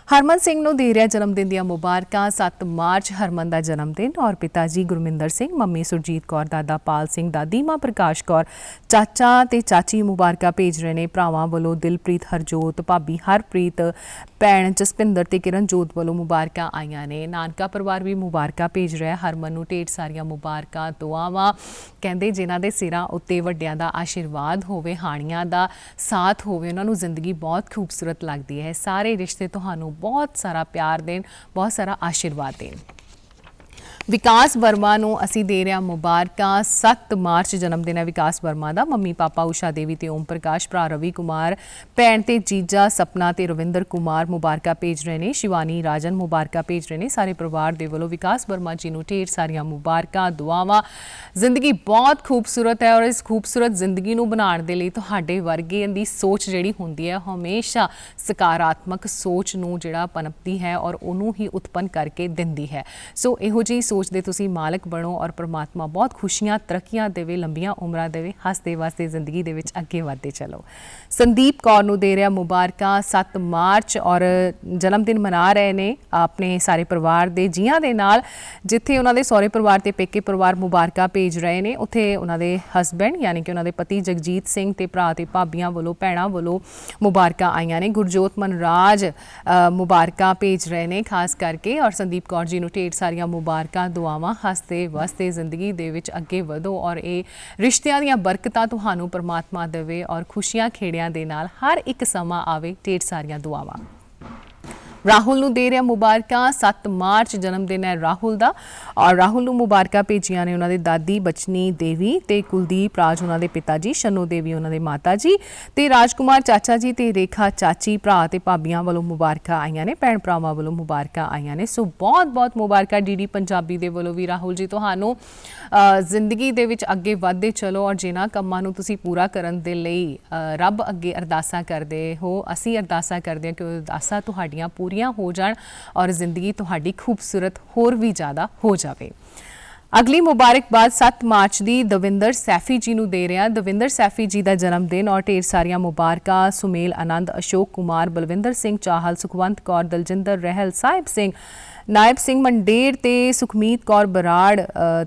ਹਰਮਨ ਸਿੰਘ ਨੂੰ ਦੇ ਰਿਹਾ ਜਨਮ ਦਿਨ ਦੀਆਂ ਮੁਬਾਰਕਾਂ। 7 ਮਾਰਚ ਹਰਮਨ ਦਾ ਜਨਮ ਦਿਨ ਔਰ ਪਿਤਾ ਜੀ ਗੁਰਮਿੰਦਰ ਸਿੰਘ, ਮੰਮੀ ਸੁਰਜੀਤ ਕੌਰ, ਦਾਦਾ ਪਾਲ ਸਿੰਘ, ਦਾਦੀ ਮਾਂ ਪ੍ਰਕਾਸ਼ ਕੌਰ, ਚਾਚਾ ਤੇ ਚਾਚੀ ਮੁਬਾਰਕਾਂ ਭੇਜ ਰਹੇ ਨੇ। ਭਰਾਵਾਂ ਵੱਲੋਂ ਦਿਲਪ੍ਰੀਤ, ਹਰਜੋਤ, ਭਾਬੀ ਹਰਪ੍ਰੀਤ, ਭੈਣ ਜਸਪਿੰਦਰ ਤੇ ਕਿਰਨਜੋਤ ਵੱਲੋਂ ਮੁਬਾਰਕਾਂ ਆਈਆਂ ਨੇ। ਨਾਨਕਾ ਪਰਿਵਾਰ ਵੀ ਮੁਬਾਰਕਾਂ ਭੇਜ ਰਿਹਾ ਹਰਮਨ ਨੂੰ, ਢੇਰ ਸਾਰੀਆਂ ਮੁਬਾਰਕਾਂ, ਦੁਆਵਾਂ। ਕਹਿੰਦੇ ਜਿਨ੍ਹਾਂ ਦੇ ਸਿਰਾਂ ਉੱਤੇ ਵੱਡਿਆਂ ਦਾ ਆਸ਼ੀਰਵਾਦ ਹੋਵੇ, ਹਾਣੀਆਂ ਦਾ ਸਾਥ ਹੋਵੇ, ਉਹਨਾਂ ਨੂੰ ਜ਼ਿੰਦਗੀ ਬਹੁਤ ਖੂਬਸੂਰਤ ਲੱਗਦੀ ਹੈ। ਸਾਰੇ ਰਿਸ਼ਤੇ ਤੁਹਾਨੂੰ ਬਹੁਤ ਸਾਰਾ ਪਿਆਰ ਦੇਣ, ਬਹੁਤ ਸਾਰਾ ਆਸ਼ੀਰਵਾਦ ਦੇਣ। ਵਿਕਾਸ ਵਰਮਾ ਨੂੰ ਅਸੀਂ ਦੇ ਰਹੇ ਹਾਂ ਮੁਬਾਰਕਾਂ। 7 ਮਾਰਚ ਜਨਮ ਦਿਨ ਹੈ ਵਿਕਾਸ ਵਰਮਾ ਦਾ। ਮੰਮੀ ਪਾਪਾ ਊਸ਼ਾ ਦੇਵੀ ਤੇ ਓਮ ਪ੍ਰਕਾਸ਼, ਭਰਾ ਰਵੀ ਕੁਮਾਰ, ਭੈਣ ਤੇ ਜੀਜਾ ਸਪਨਾ ਤੇ ਰਵਿੰਦਰ ਕੁਮਾਰ ਮੁਬਾਰਕਾਂ ਭੇਜ ਰਹੇ ਨੇ। ਸ਼ਿਵਾਨੀ ਰਾਜਨ ਮੁਬਾਰਕਾਂ ਭੇਜ ਰਹੇ ਨੇ। ਸਾਰੇ ਪਰਿਵਾਰ ਦੇ ਵੱਲੋਂ ਵਿਕਾਸ ਵਰਮਾ ਜੀ ਨੂੰ ਢੇਰ ਸਾਰੀਆਂ ਮੁਬਾਰਕਾਂ, ਦੁਆਵਾਂ। ਜ਼ਿੰਦਗੀ ਬਹੁਤ ਖੂਬਸੂਰਤ ਹੈ ਔਰ ਇਸ ਖੂਬਸੂਰਤ ਜ਼ਿੰਦਗੀ ਨੂੰ ਬਣਾਉਣ ਦੇ ਲਈ ਤੁਹਾਡੇ ਵਰਗੇ ਦੀ ਸੋਚ ਜਿਹੜੀ ਹੁੰਦੀ ਹੈ ਹਮੇਸ਼ਾ ਸਕਾਰਾਤਮਕ ਸੋਚ ਨੂੰ ਜਿਹੜਾ ਪਨਪਦੀ ਹੈ ਔਰ ਉਹਨੂੰ ਹੀ ਉਤਪੰਨ ਕਰਕੇ ਦਿੰਦੀ ਹੈ। ਸੋ ਇਹੋ ਜਿਹੀ ਸੋਚ ਦੇ ਤੁਸੀਂ ਮਾਲਕ ਬਣੋ ਔਰ ਪ੍ਰਮਾਤਮਾ ਬਹੁਤ ਖੁਸ਼ੀਆਂ, ਤਰੱਕੀਆਂ ਦੇਵੇ, ਲੰਬੀਆਂ ਉਮਰਾਂ ਦੇਵੇ, ਹੱਸਦੇ ਵਸਦੇ ਜ਼ਿੰਦਗੀ ਦੇ ਵਿੱਚ ਅੱਗੇ ਵਧਦੇ ਚਲੋ। ਸੰਦੀਪ ਕੌਰ ਨੂੰ ਦੇ ਰਿਹਾ ਮੁਬਾਰਕਾਂ। 7 ਮਾਰਚ ਔਰ ਜਨਮ ਦਿਨ ਮਨਾ ਰਹੇ ਨੇ ਆਪਣੇ ਸਾਰੇ ਪਰਿਵਾਰ ਦੇ ਜੀਆਂ ਦੇ ਨਾਲ। ਜਿੱਥੇ ਉਹਨਾਂ ਦੇ ਸਹੁਰੇ ਪਰਿਵਾਰ ਤੇ ਪੇਕੇ ਪਰਿਵਾਰ ਮੁਬਾਰਕਾਂ ਭੇਜ ਰਹੇ ਨੇ, ਉੱਥੇ ਉਹਨਾਂ ਦੇ ਹਸਬੈਂਡ ਯਾਨੀ ਕਿ ਉਹਨਾਂ ਦੇ ਪਤੀ ਜਗਜੀਤ ਸਿੰਘ ਤੇ ਭਰਾ ਤੇ ਭਾਬੀਆਂ ਵੱਲੋਂ, ਭੈਣਾਂ ਵੱਲੋਂ ਮੁਬਾਰਕਾਂ ਆਈਆਂ ਨੇ। ਗੁਰਜੋਤ ਮਨਰਾਜ ਮੁਬਾਰਕਾਂ ਭੇਜ ਰਹੇ ਨੇ ਖਾਸ ਕਰਕੇ ਔਰ ਸੰਦੀਪ ਕੌਰ ਜੀ ਨੂੰ ਢੇਰ ਸਾਰੀਆਂ ਮੁਬਾਰਕਾਂ, ਦੁਆਵਾਂ। ਹੱਸਦੇ ਵਸਦੇ ਜ਼ਿੰਦਗੀ ਦੇ ਵਿੱਚ ਅੱਗੇ ਵਧੋ ਔਰ ਇਹ ਰਿਸ਼ਤਿਆਂ ਦੀਆਂ ਬਰਕਤਾਂ ਤੁਹਾਨੂੰ ਪਰਮਾਤਮਾ ਦੇਵੇ ਔਰ ਖੁਸ਼ੀਆਂ ਖੇੜਿਆਂ ਦੇ ਨਾਲ ਹਰ ਇੱਕ ਸਮਾਂ ਆਵੇ। ਢੇਰ ਸਾਰੀਆਂ ਦੁਆਵਾਂ। ਰਾਹੁਲ ਨੂੰ ਦੇ ਰਿਹਾ ਮੁਬਾਰਕਾਂ। 7 ਮਾਰਚ ਜਨਮ ਦਿਨ ਹੈ ਰਾਹੁਲ ਦਾ ਔਰ ਰਾਹੁਲ ਨੂੰ ਮੁਬਾਰਕਾਂ ਭੇਜੀਆਂ ਨੇ ਉਹਨਾਂ ਦੇ ਦਾਦੀ ਬਚਨੀ ਦੇਵੀ ਤੇ ਕੁਲਦੀਪ ਰਾਜ ਉਹਨਾਂ ਦੇ ਪਿਤਾ ਜੀ, ਸ਼ਨੋ ਦੇਵੀ ਉਹਨਾਂ ਦੇ ਮਾਤਾ ਜੀ ਤੇ ਰਾਜਕੁਮਾਰ ਚਾਚਾ ਜੀ ਤੇ ਰੇਖਾ ਚਾਚੀ, ਭਰਾ ਤੇ ਭਾਬੀਆਂ ਵੱਲੋਂ ਮੁਬਾਰਕਾਂ ਆਈਆਂ ਨੇ। ਭੈਣ ਭਰਾਵਾਂ ਵੱਲੋਂ ਮੁਬਾਰਕਾਂ ਆਈਆਂ ਨੇ। ਸੋ ਬਹੁਤ ਬਹੁਤ ਮੁਬਾਰਕਾਂ ਡੀਡੀ ਪੰਜਾਬੀ ਦੇ ਵੱਲੋਂ ਵੀ ਰਾਹੁਲ ਜੀ ਤੁਹਾਨੂੰ। ਜ਼ਿੰਦਗੀ ਦੇ ਵਿੱਚ ਅੱਗੇ ਵਧਦੇ ਚਲੋ ਔਰ ਜਿਨ੍ਹਾਂ ਕੰਮਾਂ ਨੂੰ ਤੁਸੀਂ ਪੂਰਾ ਕਰਨ ਦੇ ਲਈ ਰੱਬ ਅੱਗੇ ਅਰਦਾਸਾਂ ਕਰਦੇ ਹੋ, ਅਸੀਂ ਅਰਦਾਸਾਂ ਕਰਦੇ ਹਾਂ ਕਿ ਉਹ ਅਰਦਾਸਾਂ ਤੁਹਾਡੀਆਂ ਪੂਰੀਆਂ ਹੋ ਜਾਣ ਔਰ ਜ਼ਿੰਦਗੀ ਤੁਹਾਡੀ ਖੂਬਸੂਰਤ ਹੋਰ ਵੀ ਜ਼ਿਆਦਾ ਹੋ ਜਾਵੇ। ਅਗਲੀ ਮੁਬਾਰਕਬਾਦ 7 ਮਾਰਚ ਦੀ ਦਵਿੰਦਰ ਸੈਫੀ ਜੀ ਨੂੰ ਦੇ ਰਿਹਾ। ਦਵਿੰਦਰ ਸੈਫੀ ਜੀ ਦਾ ਜਨਮ ਦਿਨ ਔਰ ਢੇਰ ਸਾਰੀਆਂ ਮੁਬਾਰਕਾਂ। ਸੁਮੇਲ ਆਨੰਦ, ਅਸ਼ੋਕ ਕੁਮਾਰ, ਬਲਵਿੰਦਰ ਸਿੰਘ ਚਾਹਲ, ਸੁਖਵੰਤ ਕੌਰ, ਦਲਜਿੰਦਰ ਰਹਿਲ, ਸਾਹਿਬ ਸਿੰਘ, ਨਾਇਬ ਸਿੰਘ ਮੰਡੇਰ ਤੇ ਸੁਖਮੀਤ ਕੌਰ ਬਰਾੜ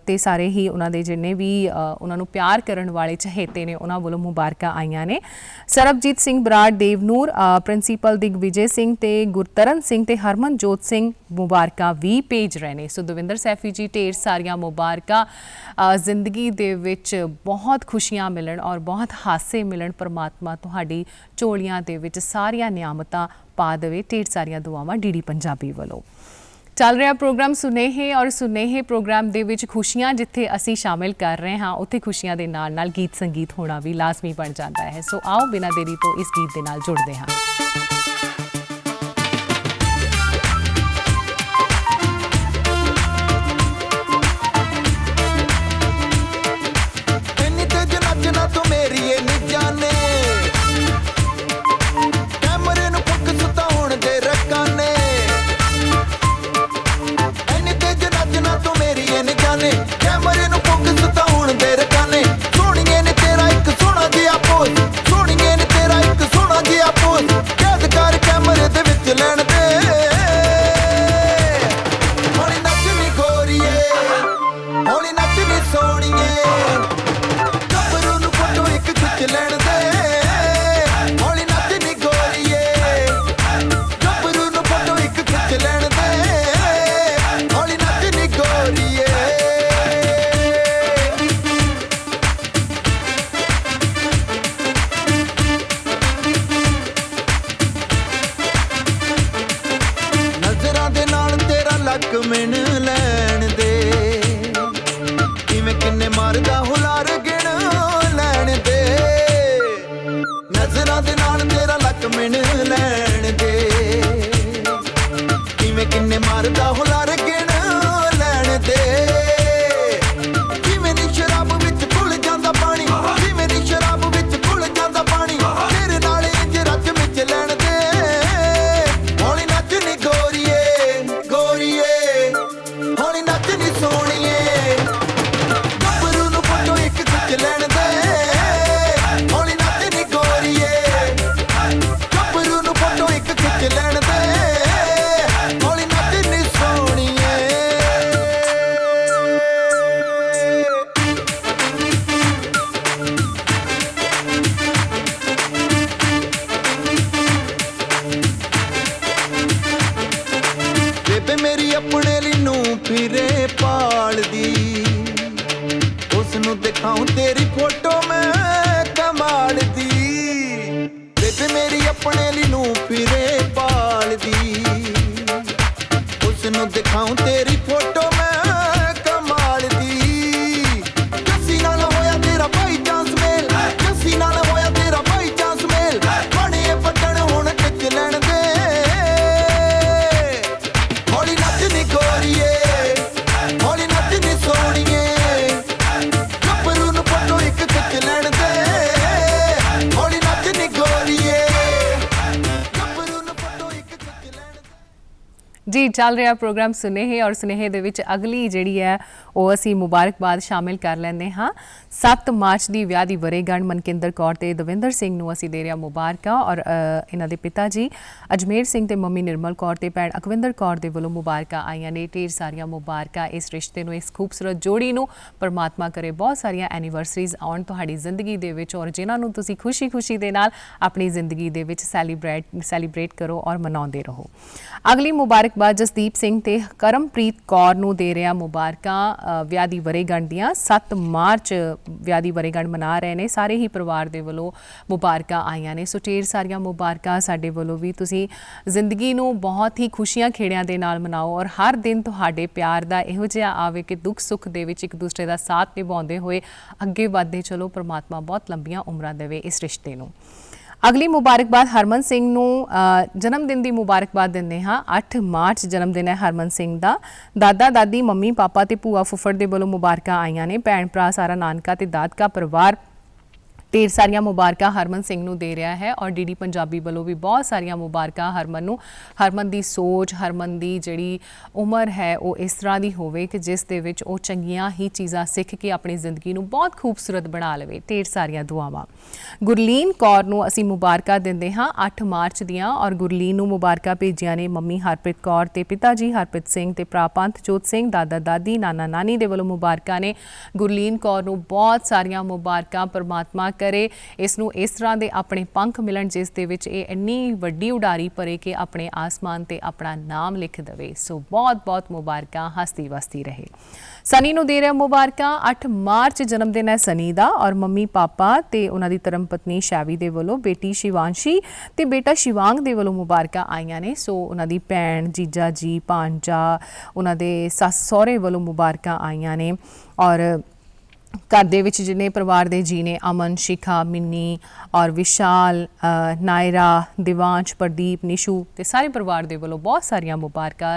ਤੇ ਸਾਰੇ ਹੀ ਉਹਨਾਂ ਦੇ ਜਿੰਨੇ ਵੀ ਉਹਨਾਂ ਨੂੰ ਪਿਆਰ ਕਰਨ ਵਾਲੇ ਚਹੇਤੇ ਨੇ ਉਹਨਾਂ ਵੱਲੋਂ ਮੁਬਾਰਕਾਂ ਆਈਆਂ ਨੇ। ਸਰਬਜੀਤ ਸਿੰਘ ਬਰਾੜ, ਦੇਵਨੂਰ, ਪ੍ਰਿੰਸੀਪਲ ਦਿਗਵਿਜੇ ਸਿੰਘ ਤੇ ਗੁਰਤਰਨ ਸਿੰਘ ਤੇ ਹਰਮਨਜੋਤ ਸਿੰਘ ਮੁਬਾਰਕਾਂ ਵੀ ਭੇਜ ਰਹੇ ਨੇ। ਸੋ ਦਵਿੰਦਰ ਸੈਫੀ ਜੀ ਢੇਰ ਸਾਰੀਆਂ ਮੁਬਾਰਕਾਂ ਜ਼ਿੰਦਗੀ ਦੇ ਵਿੱਚ ਬਹੁਤ ਖੁਸ਼ੀਆਂ ਮਿਲਣ ਔਰ ਬਹੁਤ ਹਾਸੇ ਮਿਲਣ। ਪਰਮਾਤਮਾ ਤੁਹਾਡੀ ਝੋਲੀਆਂ ਦੇ ਵਿੱਚ ਸਾਰੀਆਂ ਨਿਆਮਤਾਂ ਪਾ ਦੇਵੇ। ਢੇਰ ਸਾਰੀਆਂ ਦੁਆਵਾਂ ਡੀਡੀ ਪੰਜਾਬੀ ਵੱਲੋਂ। ਚੱਲ ਰਿਹਾ ਪ੍ਰੋਗਰਾਮ ਸੁਨੇਹੇ ਔਰ ਸੁਨੇਹੇ ਪ੍ਰੋਗਰਾਮ ਦੇ ਵਿੱਚ ਖੁਸ਼ੀਆਂ ਜਿੱਥੇ ਅਸੀਂ ਸ਼ਾਮਿਲ ਕਰ ਰਹੇ ਹਾਂ ਉੱਥੇ ਖੁਸ਼ੀਆਂ ਦੇ ਨਾਲ ਨਾਲ ਗੀਤ ਸੰਗੀਤ ਹੋਣਾ ਵੀ ਲਾਜ਼ਮੀ ਬਣ ਜਾਂਦਾ ਹੈ। ਸੋ ਆਓ ਬਿਨਾਂ ਦੇਰੀ ਤੋਂ ਇਸ ਗੀਤ ਦੇ ਨਾਲ ਜੁੜਦੇ ਹਾਂ। जी चल रहा प्रोग्राम सुनेहे और सुनेहे दे विच अगली जिहड़ी है वो असी मुबारकबाद शामिल कर लैंदे हाँ। 7 मार्च की विआह की वरेगंढ मनकिंदर कौर ते दविंदर सिंह नूं असी दे रहे मुबारकां और इन्हां दे पिता जी अजमेर सिंह ते मम्मी निर्मल कौर ते भैण अकविंदर कौर दे वल्लों मुबारकां आईयां ने। ढेर सारियां मुबारकां इस रिश्ते नूं, इस खूबसूरत जोड़ी नूं। परमात्मा करे बहुत सारियां एनीवर्सरीज आउण तुहाडी जिंदगी दे विच और जिन्हां नूं तुसीं खुशी खुशी दे नाल अपनी जिंदगी दे विच सैलीब्रेट करो और मनाउंदे रहो। अगली मुबारकबाद जसदीप सिंह ते करमप्रीत कौर नूं दे रहे मुबारकां विआह दी वरेगंढ दियां। 7 मार्च विआह दी वरेगंढ मना रहे ने, सारे ही परिवार दे वल्लों मुबारकां आईयां ने। सो ढेर सारियां मुबारकां साडे वल्लों भी। तुसीं जिंदगी नूं बहुत ही खुशियां खेड़ियां दे नाल मनाओ और हर दिन तुहाडे प्यार दा इहो जिहा आवे कि दुख सुख दे विच एक दूसरे दा साथ निभाउंदे होए अगे वधदे चलो। परमात्मा बहुत लंबियां उमरां देवे इस रिश्ते नूं। अगली मुबारकबाद हरमन सिंह नूं जन्मदिन की मुबारकबाद दिंदे हाँ। 8 मार्च जन्मदिन है हरमन सिंह का। दादा दादी मम्मी पापा ते भूआ फुफड़ दे वल्लों मुबारकां आईयां ने। भैण भरा सारा नानका ते दादका परिवार ढेर सारियां मुबारकां हरमन सिंह नूं दे रहा है और डीडी पंजाबी वालों भी बहुत सारियां मुबारकां हरमन नूं। हरमन दी सोच, हरमन दी जिहड़ी उम्र है वो इस तरह की होवे कि जिस दे विच वो चंगियां ही चीज़ां सीख के अपनी जिंदगी नूं बहुत खूबसूरत बना लवे। ढेर सारियां दुआवां। गुरलीन कौर नूं असीं मुबारकां दिंदे हां 8 मार्च दियां और गुरलीन नूं मुबारकां भेजियां ने मम्मी हरप्रीत कौर ते पिता जी हरप्रीत सिंह ते भरा पंथजोत सिंह, दादा दादी नाना नानी दे वल्लों मुबारकां ने। गुरलीन कौर नूं बहुत सारियां मुबारकां। परमात्मा करे, इसनूं इस तरह दे अपने पंख मिलन जिस दे विच ये इन्नी वड्डी उडारी भरे कि अपने आसमान ते अपना नाम लिख दवे। सो बहुत बहुत मुबारकां, हसती वसती रहे। सनी नूं दे रहा मुबारकां। 8 मार्च जन्मदिन है सनी दा और मम्मी पापा ते उन्हां दी धर्म पत्नी शैवी दे वलों बेटी शिवांशी ते बेटा शिवांग दे वलों मुबारकां आईयां ने। सो उन्हां दी भैण, जीजा जी, भांजा, उन्हां दे सस सहुरे वलों मुबारकां आईयां ने और घर दे विच जिन्ने परिवार दे जी ने अमन, शिखा, मिन्नी और विशाल, नायरा, दिवांश, प्रदीप, निशू ते सारे परिवार दे वलों बहुत सारियां मुबारकां।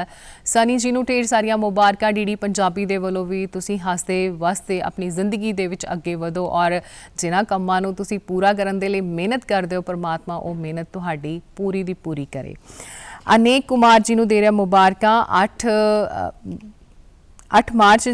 सनी जी नूं ढेर सारियां मुबारकां। डीडी पंजाबी दे वलों भी तुसीं हसदे वसदे अपनी जिंदगी दे विच अगे वधो और जिन्हां कंमां नूं तुसीं पूरा करन दे लई मेहनत करदे हो, परमात्मा वो मेहनत तुहाडी पूरी दी पूरी करे। अनेक कुमार जी नूं दे रहा मुबारकां। 8 मार्च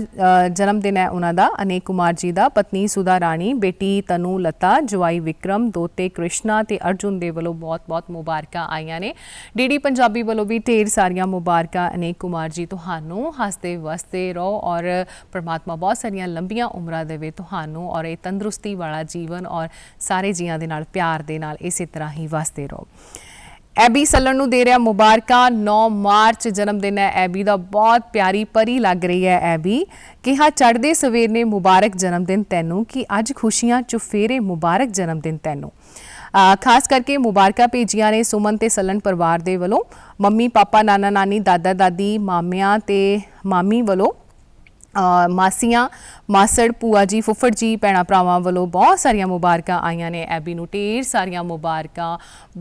जन्मदिन है उन्हां दा, अनेक कुमार जी दा। पत्नी सुधा राणी, बेटी तनु लता, जवाई विक्रम, दोते कृष्णा ते अर्जुन दे वलों बहुत बहुत मुबारकां आईयां ने। डीडी पंजाबी वलों भी ढेर सारियां मुबारकां। अनेक कुमार जी तुहानूं हसदे वसदे रहो और परमात्मा बहुत सारियां लंबियां उम्रां देवे तुहानूं और ये तंदुरुस्ती वाला जीवन और सारे जीआं दे नाल प्यार दे नाल इसे तरह ही वसदे रहो। एबी सल्लन नूं दे रहा मुबारकां। 9 मार्च जन्मदिन है एबी दा, बहुत प्यारी परी लग रही है एबी। कहा चढ़दे सवेर ने मुबारक जन्मदिन तैनूं कि अज खुशियां चुफेरे मुबारक जन्मदिन तैनूं। खास करके मुबारकां भेजियां ने सुमन ते सल्लन परिवार दे वलों, मम्मी पापा, नाना नानी, दादा दादी, मामियां ते मामी वलों, मासियां, मासड़, भूआ जी, फुफड़ जी, भैणा भरावां वलों बहुत सारियां मुबारकां आईयां ने एबी नूं। ढेर सारियां मुबारकां।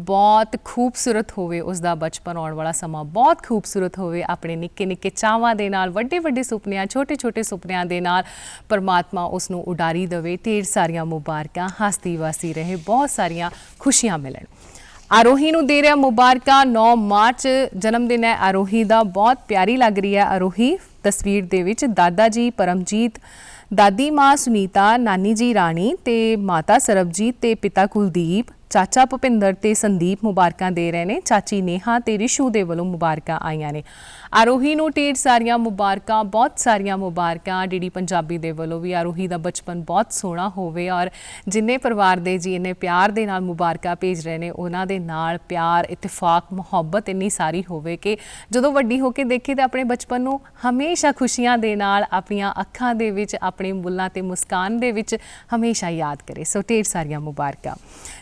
बहुत खूबसूरत होवे उसका बचपन, आउण वाला समा बहुत खूबसूरत होवे, अपने निक्के निक्के चावां दे नाल, वड्डे वड्डे सुपनियां, छोटे छोटे सुपनियां दे नाल परमात्मा उसनूं उडारी देवे। ढेर सारियां मुबारकां, हसती वसती रहे, बहुत सारियां खुशियां मिलन। आरोही नूं दे रहा मुबारकां। 9 मार्च जन्मदिन है आरोही दा, बहुत प्यारी लग रही है आरोही तस्वीर दे विच। दादा जी परमजीत, दादी माँ सुनीता, नानी जी राणी ते माता सरबजीत ते पिता कुलदीप, चाचा भुपिंदर ते संदीप मुबारकां दे रहे ने। चाची नेहा ते रिशू दे वलों मुबारकां आईयां ने। आरोही नूं ढेर सारियां मुबारकां, बहुत सारियां मुबारकां। डीडी पंजाबी दे वलों भी आरोही दा बचपन बहुत सोहना होवे और जिन्ने परिवार दे जी इन्ने प्यार दे नाल मुबारकां भेज रहे ने, उन्हां दे नाल प्यार, इत्तेफाक, मुहब्बत इन्नी सारी होवे कि जदों वड्डी होके देखे तो अपने बचपन नूं हमेशा खुशियां दे नाल अपनियां अखां दे विच, अपने बुल्लां ते मुस्कान दे विच हमेशा याद करे। सो ढेर सारियां मुबारकां।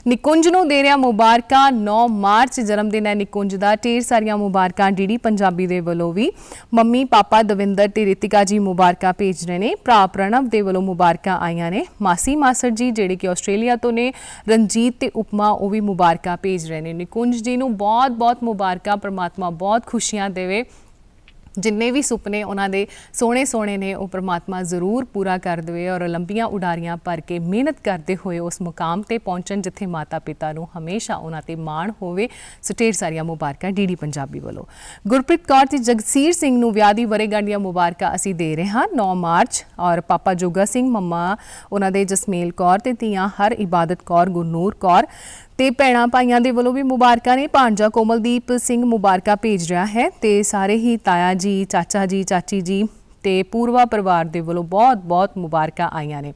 निकुंज नूं दे रहा मुबारकां। 9 मार्च जन्मदिन है निकुंज दा, ढेर सारियां मुबारकां डीडी पंजाबी दे वलों भी। मम्मी पापा दविंदर ते रितिका जी मुबारकां भेज रहे ने। भरा प्रणव दे वलों मुबारकां आईयां ने। मासी मासड़ जी जिहड़े कि आस्ट्रेलिया तो ने, रंजीत ते उपमा, वो भी मुबारकां भेज रहे ने। निकुंज जी नूं बहुत बहुत मुबारकां, परमात्मा बहुत खुशियां देवे। जिन्ने भी सुपने उन्होंने सोहने सोहने ने वो परमात्मा जरूर पूरा कर दे और लंबियां उडारियां भर के मेहनत करते हुए उस मुकाम ते पहुंचन जिथे माता पिता नूं हमेशा उन्हां ते माण होवे। सो ढेर सारियां मुबारकां डीडी पंजाबी वालों। गुरप्रीत कौर ते जगसीर सिंह नूं विआह दी वरेगंढ दीआं मुबारकां असीं दे रहे हां 9 मार्च और पापा जोगा सिंह, मम्मा उन्हां दे जसमेल कौर ते धीआं हर इबादत कौर, गुरनूर कौर ते भैणां भाइयां दे वलों भी मुबारकां ने। भांजा कोमलदीप सिंह मुबारकां भेज रहा है ते सारे ही ताया जी, चाचा जी, चाची जी ते पूर्वा परिवार दे वलों बहुत बहुत मुबारकां आईयां ने।